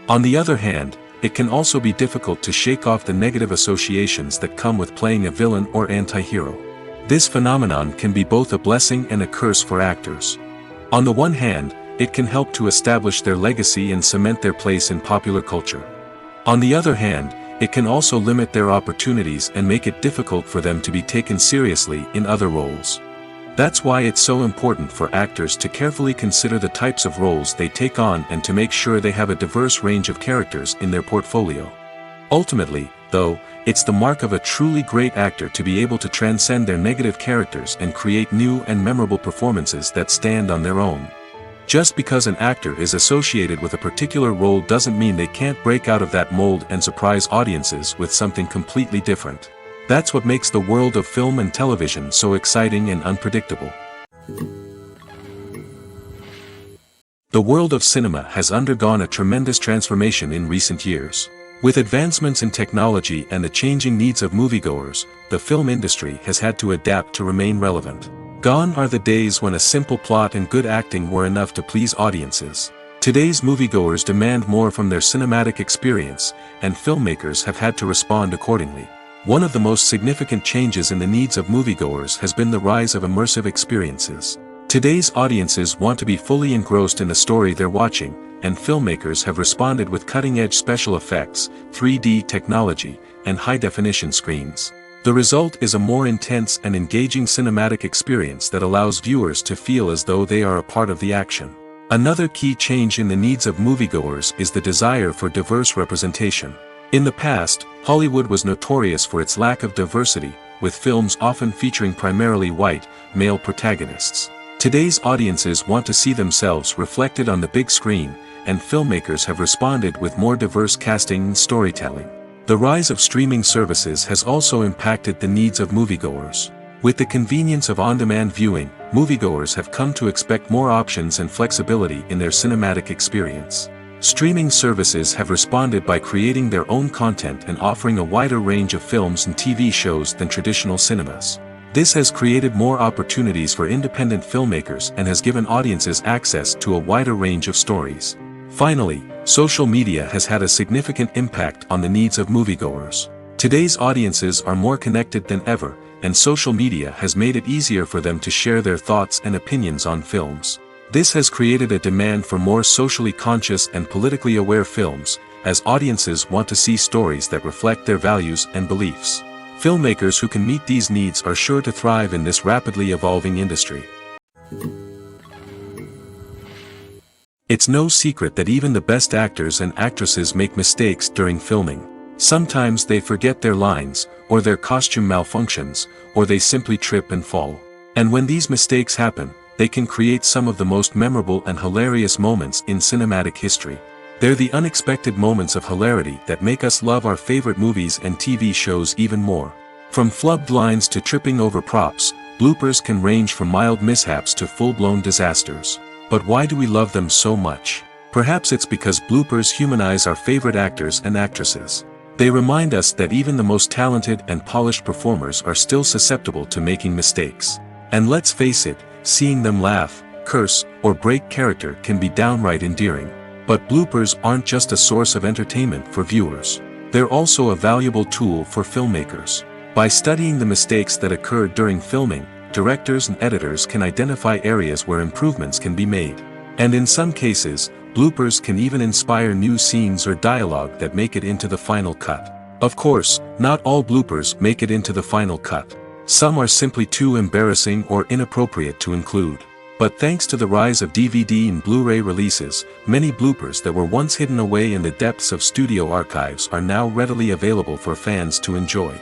On the other hand, it can also be difficult to shake off the negative associations that come with playing a villain or anti-hero. This phenomenon can be both a blessing and a curse for actors. On the one hand, it can help to establish their legacy and cement their place in popular culture. On the other hand, it can also limit their opportunities and make it difficult for them to be taken seriously in other roles. That's why it's so important for actors to carefully consider the types of roles they take on and to make sure they have a diverse range of characters in their portfolio. Ultimately, though, it's the mark of a truly great actor to be able to transcend their negative characters and create new and memorable performances that stand on their own. Just because an actor is associated with a particular role doesn't mean they can't break out of that mold and surprise audiences with something completely different. That's what makes the world of film and television so exciting and unpredictable. The world of cinema has undergone a tremendous transformation in recent years. With advancements in technology and the changing needs of moviegoers, the film industry has had to adapt to remain relevant. Gone are the days when a simple plot and good acting were enough to please audiences. Today's moviegoers demand more from their cinematic experience, and filmmakers have had to respond accordingly. One of the most significant changes in the needs of moviegoers has been the rise of immersive experiences. Today's audiences want to be fully engrossed in the story they're watching, and filmmakers have responded with cutting-edge special effects, 3D technology, and high-definition screens. The result is a more intense and engaging cinematic experience that allows viewers to feel as though they are a part of the action. Another key change in the needs of moviegoers is the desire for diverse representation. In the past, Hollywood was notorious for its lack of diversity, with films often featuring primarily white, male protagonists. Today's audiences want to see themselves reflected on the big screen, and filmmakers have responded with more diverse casting and storytelling. The rise of streaming services has also impacted the needs of moviegoers. With the convenience of on-demand viewing, moviegoers have come to expect more options and flexibility in their cinematic experience. Streaming services have responded by creating their own content and offering a wider range of films and TV shows than traditional cinemas. This has created more opportunities for independent filmmakers and has given audiences access to a wider range of stories. Finally, social media has had a significant impact on the needs of moviegoers. Today's audiences are more connected than ever, and social media has made it easier for them to share their thoughts and opinions on films. This has created a demand for more socially conscious and politically aware films, as audiences want to see stories that reflect their values and beliefs. Filmmakers who can meet these needs are sure to thrive in this rapidly evolving industry. It's no secret that even the best actors and actresses make mistakes during filming. Sometimes they forget their lines, or their costume malfunctions, or they simply trip and fall. And when these mistakes happen, they can create some of the most memorable and hilarious moments in cinematic history. They're the unexpected moments of hilarity that make us love our favorite movies and TV shows even more. From flubbed lines to tripping over props, bloopers can range from mild mishaps to full-blown disasters. But why do we love them so much? Perhaps it's because bloopers humanize our favorite actors and actresses. They remind us that even the most talented and polished performers are still susceptible to making mistakes. And let's face it, seeing them laugh, curse, or break character can be downright endearing. But bloopers aren't just a source of entertainment for viewers. They're also a valuable tool for filmmakers. By studying the mistakes that occurred during filming, directors and editors can identify areas where improvements can be made. And in some cases, bloopers can even inspire new scenes or dialogue that make it into the final cut. Of course, not all bloopers make it into the final cut. Some are simply too embarrassing or inappropriate to include. But thanks to the rise of DVD and Blu-ray releases, many bloopers that were once hidden away in the depths of studio archives are now readily available for fans to enjoy.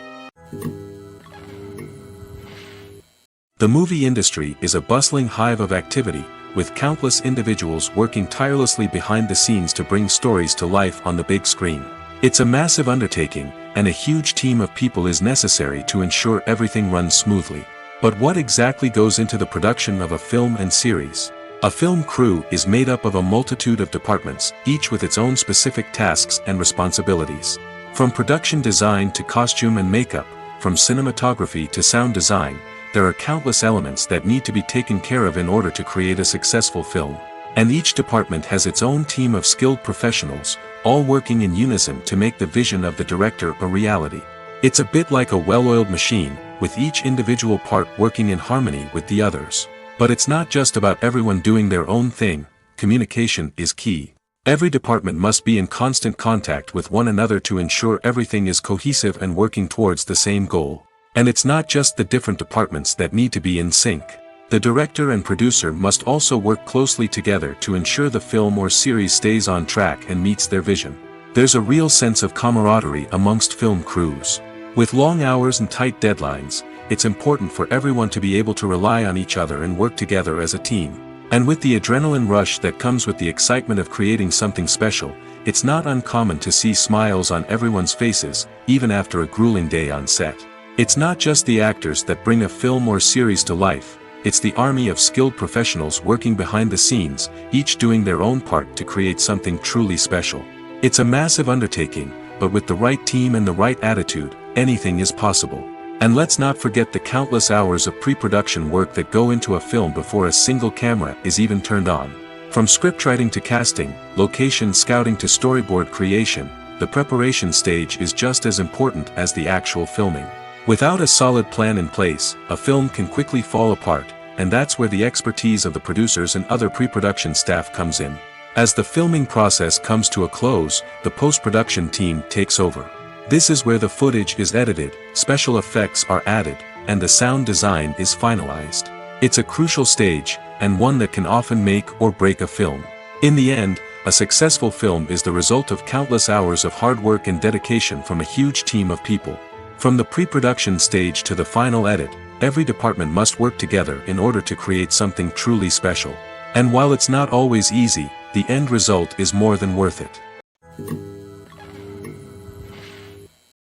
The movie industry is a bustling hive of activity, with countless individuals working tirelessly behind the scenes to bring stories to life on the big screen. It's a massive undertaking, and a huge team of people is necessary to ensure everything runs smoothly. But what exactly goes into the production of a film and series? A film crew is made up of a multitude of departments, each with its own specific tasks and responsibilities. From production design to costume and makeup, from cinematography to sound design, there are countless elements that need to be taken care of in order to create a successful film. And each department has its own team of skilled professionals, all working in unison to make the vision of the director a reality. It's a bit like a well-oiled machine, with each individual part working in harmony with the others. But it's not just about everyone doing their own thing. Communication is key. Every department must be in constant contact with one another to ensure everything is cohesive and working towards the same goal. And it's not just the different departments that need to be in sync. The director and producer must also work closely together to ensure the film or series stays on track and meets their vision. There's a real sense of camaraderie amongst film crews. With long hours and tight deadlines, it's important for everyone to be able to rely on each other and work together as a team. And with the adrenaline rush that comes with the excitement of creating something special, it's not uncommon to see smiles on everyone's faces, even after a grueling day on set. It's not just the actors that bring a film or series to life, it's the army of skilled professionals working behind the scenes, each doing their own part to create something truly special. It's a massive undertaking, but with the right team and the right attitude, anything is possible. And let's not forget the countless hours of pre-production work that go into a film before a single camera is even turned on. From scriptwriting to casting, location scouting to storyboard creation, the preparation stage is just as important as the actual filming. Without a solid plan in place, a film can quickly fall apart, and that's where the expertise of the producers and other pre-production staff comes in. As the filming process comes to a close, the post-production team takes over. This is where the footage is edited, special effects are added, and the sound design is finalized. It's a crucial stage, and one that can often make or break a film. In the end, a successful film is the result of countless hours of hard work and dedication from a huge team of people. From the pre-production stage to the final edit, every department must work together in order to create something truly special. And while it's not always easy, the end result is more than worth it.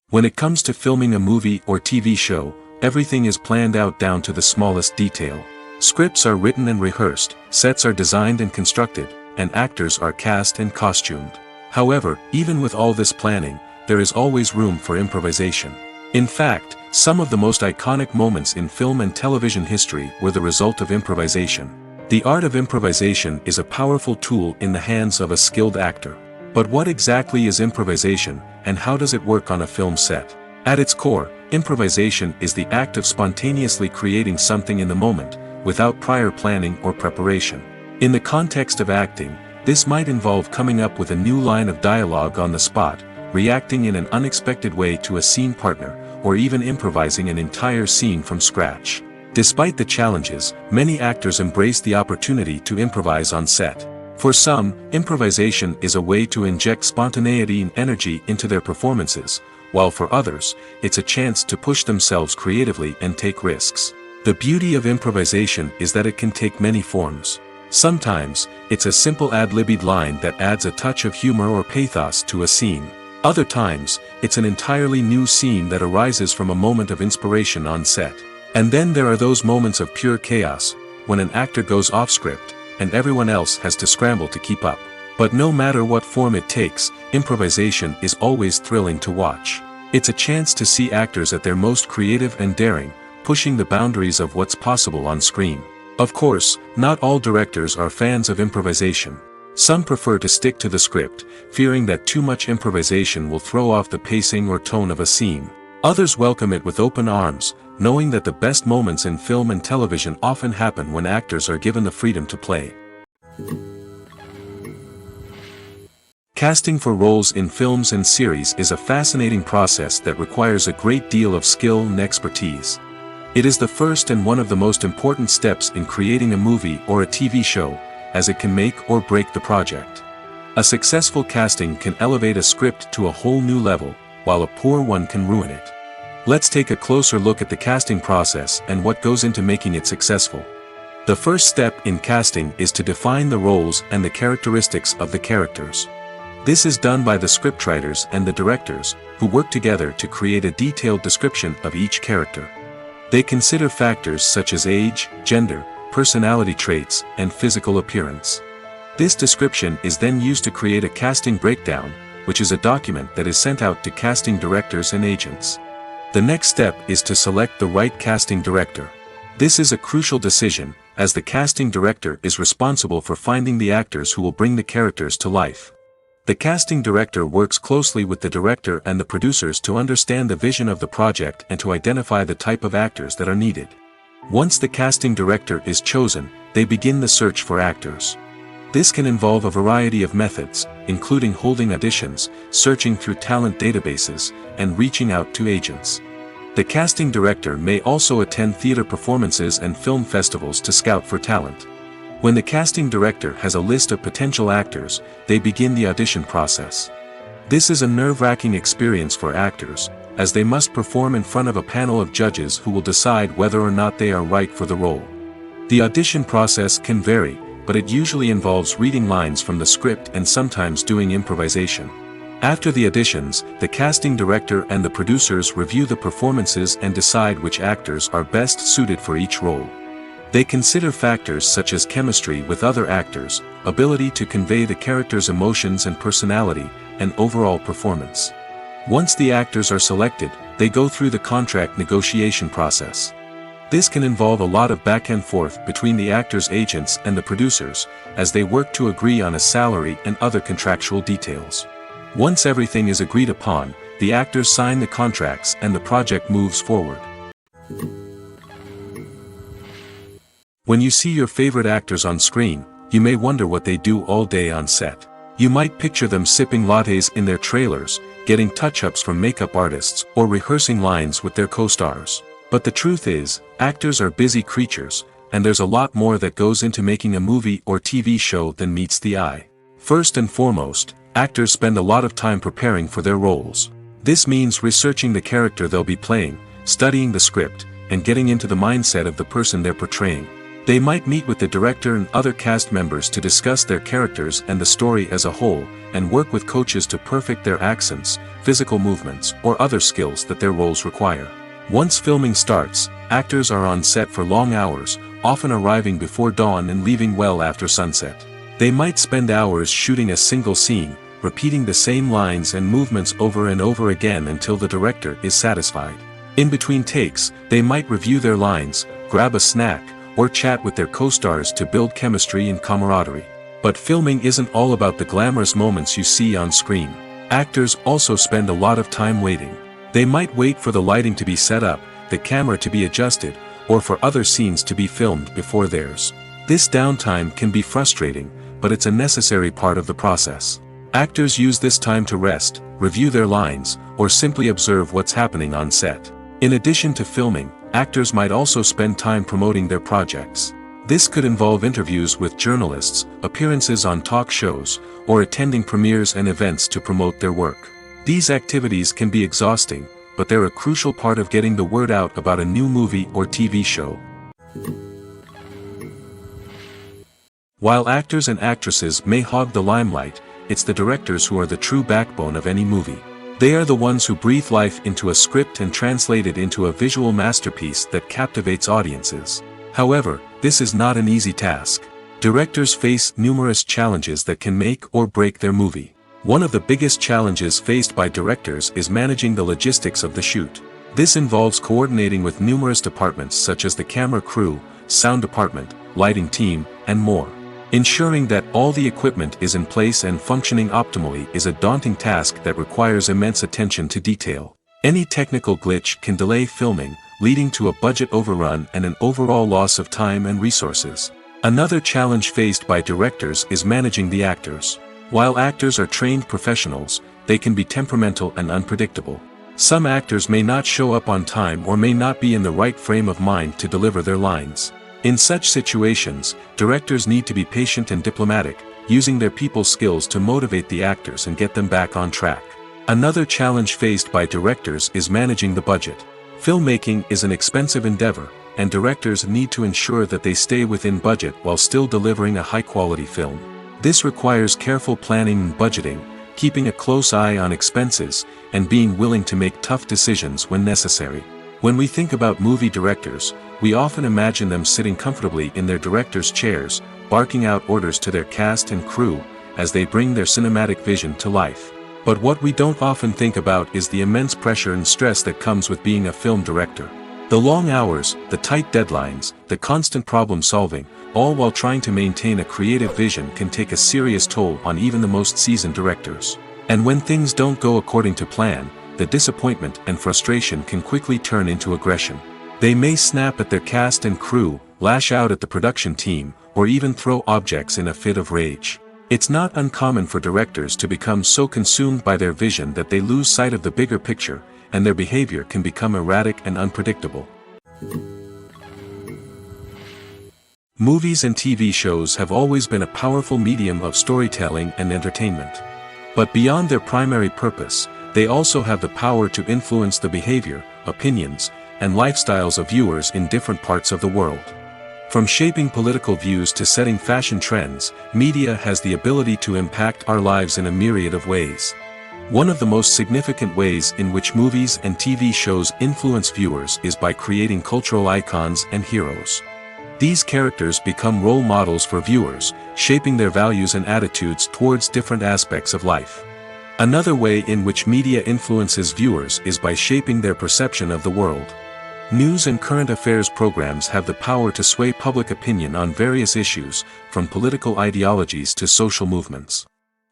When it comes to filming a movie or TV show, everything is planned out down to the smallest detail. Scripts are written and rehearsed, sets are designed and constructed, and actors are cast and costumed. However, even with all this planning, there is always room for improvisation. In fact, some of the most iconic moments in film and television history were the result of improvisation. The art of improvisation is a powerful tool in the hands of a skilled actor. But what exactly is improvisation, and how does it work on a film set? At its core, improvisation is the act of spontaneously creating something in the moment, without prior planning or preparation. In the context of acting, this might involve coming up with a new line of dialogue on the spot, reacting in an unexpected way to a scene partner, or even improvising an entire scene from scratch. Despite the challenges, many actors embrace the opportunity to improvise on set. For some, improvisation is a way to inject spontaneity and energy into their performances, while for others, it's a chance to push themselves creatively and take risks. The beauty of improvisation is that it can take many forms. Sometimes, it's a simple ad-libbed line that adds a touch of humor or pathos to a scene. Other times, it's an entirely new scene that arises from a moment of inspiration on set. And then there are those moments of pure chaos, when an actor goes off script, and everyone else has to scramble to keep up. But no matter what form it takes, improvisation is always thrilling to watch. It's a chance to see actors at their most creative and daring, pushing the boundaries of what's possible on screen. Of course, not all directors are fans of improvisation. Some prefer to stick to the script, fearing that too much improvisation will throw off the pacing or tone of a scene. Others welcome it with open arms, knowing that the best moments in film and television often happen when actors are given the freedom to play. Casting for roles in films and series is a fascinating process that requires a great deal of skill and expertise. It is the first and one of the most important steps in creating a movie or a TV show, as it can make or break the project. A successful casting can elevate a script to a whole new level, while a poor one can ruin it. Let's take a closer look at the casting process and what goes into making it successful. The first step in casting is to define the roles and the characteristics of the characters. This is done by the scriptwriters and the directors, who work together to create a detailed description of each character. They consider factors such as age, gender, personality traits, and physical appearance. This description is then used to create a casting breakdown, which is a document that is sent out to casting directors and agents. The next step is to select the right casting director. This is a crucial decision, as the casting director is responsible for finding the actors who will bring the characters to life. The casting director works closely with the director and the producers to understand the vision of the project and to identify the type of actors that are needed. Once the casting director is chosen, they begin the search for actors. This can involve a variety of methods, including holding auditions, searching through talent databases, and reaching out to agents. The casting director may also attend theater performances and film festivals to scout for talent. When the casting director has a list of potential actors, they begin the audition process. This is a nerve-wracking experience for actors, as they must perform in front of a panel of judges who will decide whether or not they are right for the role. The audition process can vary, but it usually involves reading lines from the script and sometimes doing improvisation. After the auditions, the casting director and the producers review the performances and decide which actors are best suited for each role. They consider factors such as chemistry with other actors, ability to convey the character's emotions and personality, and overall performance. Once the actors are selected, they go through the contract negotiation process. This can involve a lot of back and forth between the actors' agents and the producers, as they work to agree on a salary and other contractual details. Once everything is agreed upon, the actors sign the contracts and the project moves forward. When you see your favorite actors on screen, you may wonder what they do all day on set. You might picture them sipping lattes in their trailers, getting touch-ups from makeup artists, or rehearsing lines with their co-stars. But the truth is, actors are busy creatures, and there's a lot more that goes into making a movie or TV show than meets the eye. First and foremost, actors spend a lot of time preparing for their roles. This means researching the character they'll be playing, studying the script, and getting into the mindset of the person they're portraying. They might meet with the director and other cast members to discuss their characters and the story as a whole, and work with coaches to perfect their accents, physical movements, or other skills that their roles require. Once filming starts, actors are on set for long hours, often arriving before dawn and leaving well after sunset. They might spend hours shooting a single scene, repeating the same lines and movements over and over again until the director is satisfied. In between takes, they might review their lines, grab a snack, or chat with their co-stars to build chemistry and camaraderie. But filming isn't all about the glamorous moments you see on screen. Actors also spend a lot of time waiting. They might wait for the lighting to be set up, the camera to be adjusted, or for other scenes to be filmed before theirs. This downtime can be frustrating, but it's a necessary part of the process. Actors use this time to rest, review their lines, or simply observe what's happening on set. In addition to filming, actors might also spend time promoting their projects. This could involve interviews with journalists, appearances on talk shows, or attending premieres and events to promote their work. These activities can be exhausting, but they're a crucial part of getting the word out about a new movie or TV show. While actors and actresses may hog the limelight, it's the directors who are the true backbone of any movie. They are the ones who breathe life into a script and translate it into a visual masterpiece that captivates audiences. However, this is not an easy task. Directors face numerous challenges that can make or break their movie. One of the biggest challenges faced by directors is managing the logistics of the shoot. This involves coordinating with numerous departments such as the camera crew, sound department, lighting team, and more. Ensuring that all the equipment is in place and functioning optimally is a daunting task that requires immense attention to detail. Any technical glitch can delay filming, leading to a budget overrun and an overall loss of time and resources. Another challenge faced by directors is managing the actors. While actors are trained professionals, they can be temperamental and unpredictable. Some actors may not show up on time or may not be in the right frame of mind to deliver their lines. In such situations, directors need to be patient and diplomatic, using their people skills to motivate the actors and get them back on track. Another challenge faced by directors is managing the budget. Filmmaking is an expensive endeavor, and directors need to ensure that they stay within budget while still delivering a high-quality film. This requires careful planning and budgeting, keeping a close eye on expenses, and being willing to make tough decisions when necessary. When we think about movie directors, we often imagine them sitting comfortably in their director's chairs, barking out orders to their cast and crew, as they bring their cinematic vision to life. But what we don't often think about is the immense pressure and stress that comes with being a film director. The long hours, the tight deadlines, the constant problem solving, all while trying to maintain a creative vision can take a serious toll on even the most seasoned directors. And when things don't go according to plan, the disappointment and frustration can quickly turn into aggression. They may snap at their cast and crew, lash out at the production team, or even throw objects in a fit of rage. It's not uncommon for directors to become so consumed by their vision that they lose sight of the bigger picture, and their behavior can become erratic and unpredictable. Movies and TV shows have always been a powerful medium of storytelling and entertainment. But beyond their primary purpose, they also have the power to influence the behavior, opinions, and lifestyles of viewers in different parts of the world. From shaping political views to setting fashion trends, media has the ability to impact our lives in a myriad of ways. One of the most significant ways in which movies and TV shows influence viewers is by creating cultural icons and heroes. These characters become role models for viewers, shaping their values and attitudes towards different aspects of life. Another way in which media influences viewers is by shaping their perception of the world. News and current affairs programs have the power to sway public opinion on various issues, from political ideologies to social movements.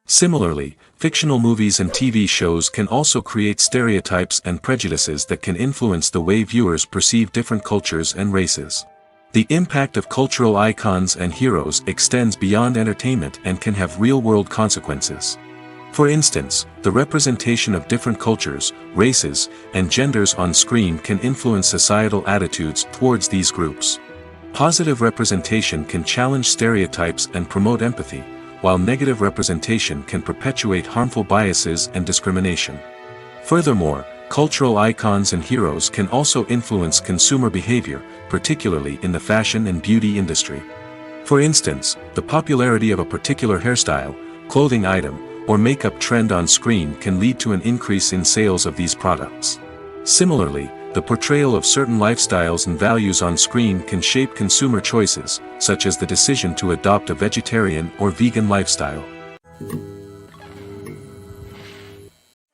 Similarly, fictional movies and TV shows can also create stereotypes and prejudices that can influence the way viewers perceive different cultures and races. The impact of cultural icons and heroes extends beyond entertainment and can have real-world consequences. For instance, the representation of different cultures, races, and genders on screen can influence societal attitudes towards these groups. Positive representation can challenge stereotypes and promote empathy, while negative representation can perpetuate harmful biases and discrimination. Furthermore, cultural icons and heroes can also influence consumer behavior, particularly in the fashion and beauty industry. For instance, the popularity of a particular hairstyle, clothing item, or makeup trend on screen can lead to an increase in sales of these products. Similarly, the portrayal of certain lifestyles and values on screen can shape consumer choices, such as the decision to adopt a vegetarian or vegan lifestyle.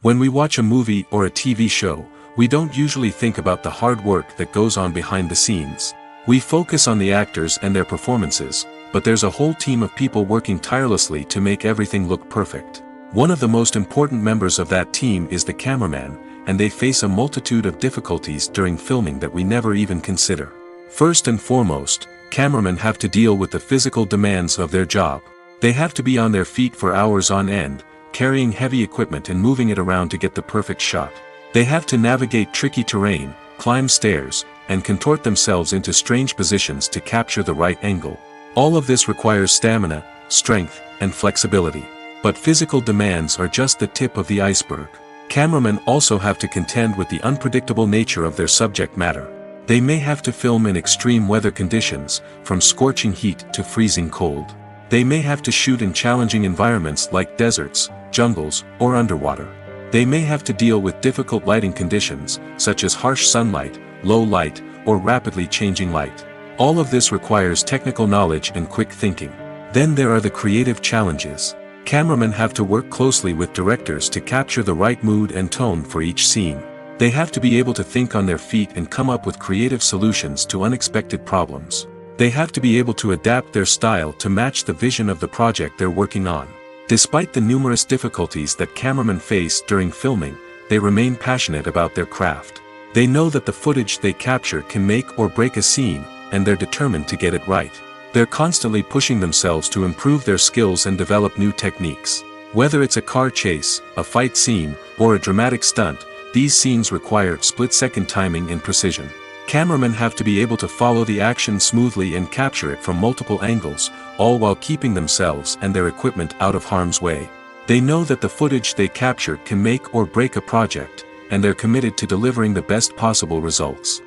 When we watch a movie or a TV show, we don't usually think about the hard work that goes on behind the scenes. We focus on the actors and their performances, but there's a whole team of people working tirelessly to make everything look perfect. One of the most important members of that team is the cameraman, and they face a multitude of difficulties during filming that we never even consider. First and foremost, cameramen have to deal with the physical demands of their job. They have to be on their feet for hours on end, carrying heavy equipment and moving it around to get the perfect shot. They have to navigate tricky terrain, climb stairs, and contort themselves into strange positions to capture the right angle. All of this requires stamina, strength, and flexibility. But physical demands are just the tip of the iceberg. Cameramen also have to contend with the unpredictable nature of their subject matter. They may have to film in extreme weather conditions, from scorching heat to freezing cold. They may have to shoot in challenging environments like deserts, jungles, or underwater. They may have to deal with difficult lighting conditions, such as harsh sunlight, low light, or rapidly changing light. All of this requires technical knowledge and quick thinking. Then there are the creative challenges. Cameramen have to work closely with directors to capture the right mood and tone for each scene. They have to be able to think on their feet and come up with creative solutions to unexpected problems. They have to be able to adapt their style to match the vision of the project they're working on. Despite the numerous difficulties that cameramen face during filming, they remain passionate about their craft. They know that the footage they capture can make or break a scene, and they're determined to get it right. They're constantly pushing themselves to improve their skills and develop new techniques. Whether it's a car chase, a fight scene, or a dramatic stunt, these scenes require split-second timing and precision. Cameramen have to be able to follow the action smoothly and capture it from multiple angles, all while keeping themselves and their equipment out of harm's way. They know that the footage they capture can make or break a project, and they're committed to delivering the best possible results.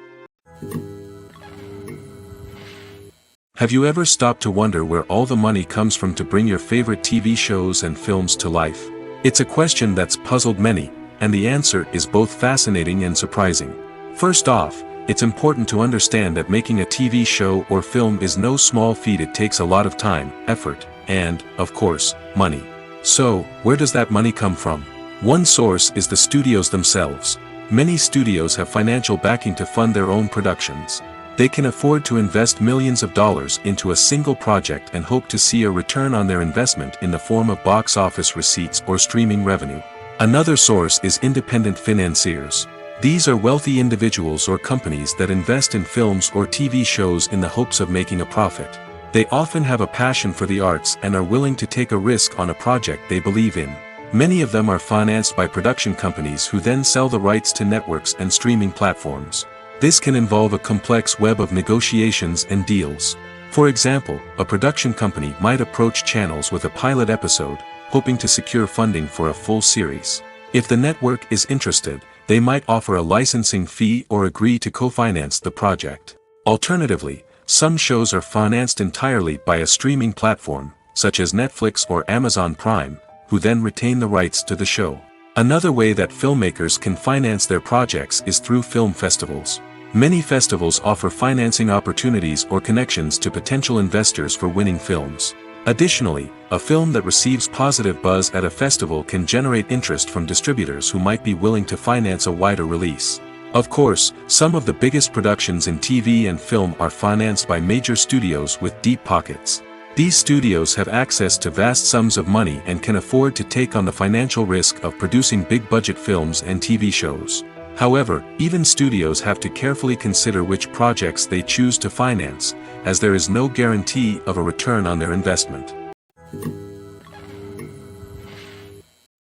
Have you ever stopped to wonder where all the money comes from to bring your favorite TV shows and films to life? It's a question that's puzzled many, and the answer is both fascinating and surprising. First off, it's important to understand that making a TV show or film is no small feat. It takes a lot of time, effort, and, of course, money. So, where does that money come from? One source is the studios themselves. Many studios have financial backing to fund their own productions. They can afford to invest millions of dollars into a single project and hope to see a return on their investment in the form of box office receipts or streaming revenue. Another source is independent financiers. These are wealthy individuals or companies that invest in films or TV shows in the hopes of making a profit. They often have a passion for the arts and are willing to take a risk on a project they believe in. Many of them are financed by production companies who then sell the rights to networks and streaming platforms. This can involve a complex web of negotiations and deals. For example, a production company might approach channels with a pilot episode, hoping to secure funding for a full series. If the network is interested, they might offer a licensing fee or agree to co-finance the project. Alternatively, some shows are financed entirely by a streaming platform, such as Netflix or Amazon Prime, who then retain the rights to the show. Another way that filmmakers can finance their projects is through film festivals. Many festivals offer financing opportunities or connections to potential investors for winning films. Additionally, a film that receives positive buzz at a festival can generate interest from distributors who might be willing to finance a wider release. Of course, some of the biggest productions in TV and film are financed by major studios with deep pockets. These studios have access to vast sums of money and can afford to take on the financial risk of producing big-budget films and TV shows. However, even studios have to carefully consider which projects they choose to finance, as there is no guarantee of a return on their investment.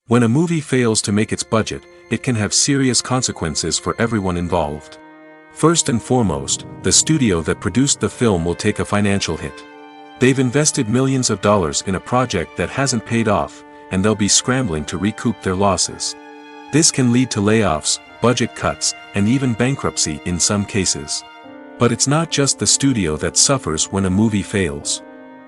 When a movie fails to make its budget, it can have serious consequences for everyone involved. First and foremost, the studio that produced the film will take a financial hit. They've invested millions of dollars in a project that hasn't paid off, and they'll be scrambling to recoup their losses. This can lead to layoffs, budget cuts, and even bankruptcy in some cases. But it's not just the studio that suffers when a movie fails.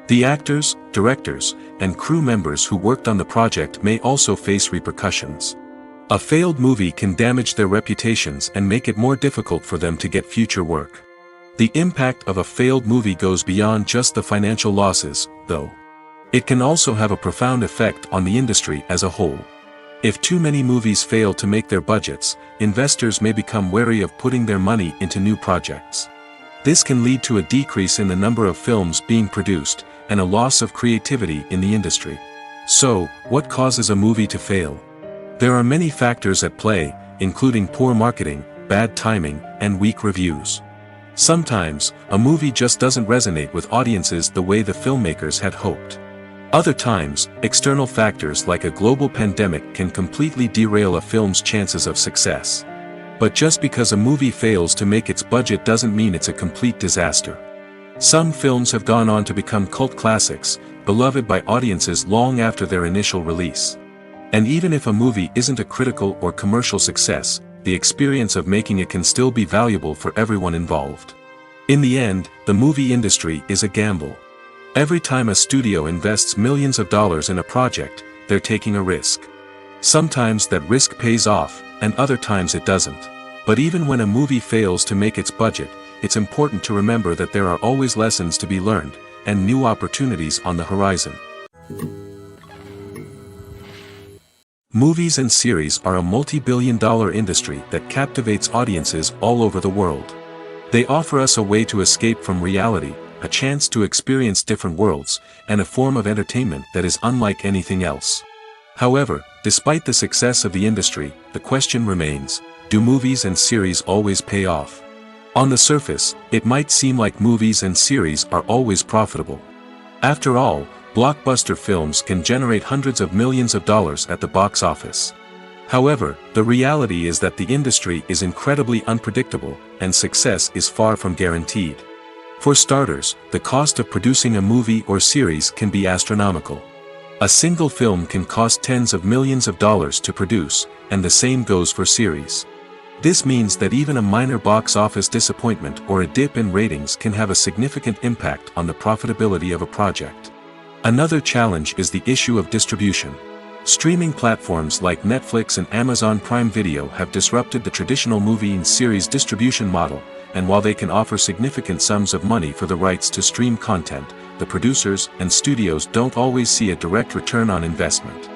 The actors, directors, and crew members who worked on the project may also face repercussions. A failed movie can damage their reputations and make it more difficult for them to get future work. The impact of a failed movie goes beyond just the financial losses, though. It can also have a profound effect on the industry as a whole. If too many movies fail to make their budgets, investors may become wary of putting their money into new projects. This can lead to a decrease in the number of films being produced, and a loss of creativity in the industry. So, what causes a movie to fail? There are many factors at play, including poor marketing, bad timing, and weak reviews. Sometimes, a movie just doesn't resonate with audiences the way the filmmakers had hoped. Other times, external factors like a global pandemic can completely derail a film's chances of success. But just because a movie fails to make its budget doesn't mean it's a complete disaster. Some films have gone on to become cult classics, beloved by audiences long after their initial release. And even if a movie isn't a critical or commercial success, the experience of making it can still be valuable for everyone involved. In the end, the movie industry is a gamble. Every time a studio invests millions of dollars in a project, they're taking a risk. Sometimes that risk pays off, and other times it doesn't. But even when a movie fails to make its budget, it's important to remember that there are always lessons to be learned, and new opportunities on the horizon. Movies and series are a multi-billion-dollar industry that captivates audiences all over the world. They offer us a way to escape from reality, a chance to experience different worlds, and a form of entertainment that is unlike anything else. However, despite the success of the industry, the question remains, do movies and series always pay off? On the surface, it might seem like movies and series are always profitable. After all, blockbuster films can generate hundreds of millions of dollars at the box office. However, the reality is that the industry is incredibly unpredictable, and success is far from guaranteed. For starters, the cost of producing a movie or series can be astronomical. A single film can cost tens of millions of dollars to produce, and the same goes for series. This means that even a minor box office disappointment or a dip in ratings can have a significant impact on the profitability of a project. Another challenge is the issue of distribution. Streaming platforms like Netflix and Amazon Prime Video have disrupted the traditional movie and series distribution model, and while they can offer significant sums of money for the rights to stream content, the producers and studios don't always see a direct return on investment.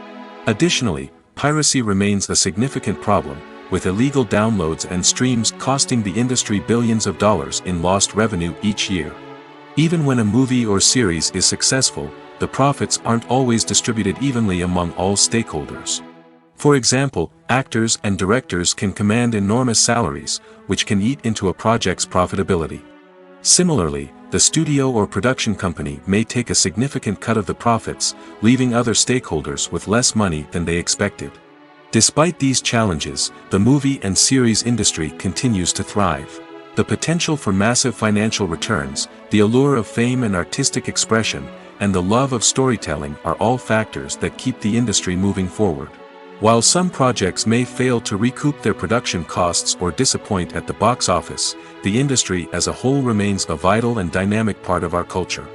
Additionally, piracy remains a significant problem, with illegal downloads and streams costing the industry billions of dollars in lost revenue each year. Even when a movie or series is successful, the profits aren't always distributed evenly among all stakeholders. For example, actors and directors can command enormous salaries, which can eat into a project's profitability. Similarly, the studio or production company may take a significant cut of the profits, leaving other stakeholders with less money than they expected. Despite these challenges, the movie and series industry continues to thrive. The potential for massive financial returns, the allure of fame and artistic expression, and the love of storytelling are all factors that keep the industry moving forward. While some projects may fail to recoup their production costs or disappoint at the box office, the industry as a whole remains a vital and dynamic part of our culture.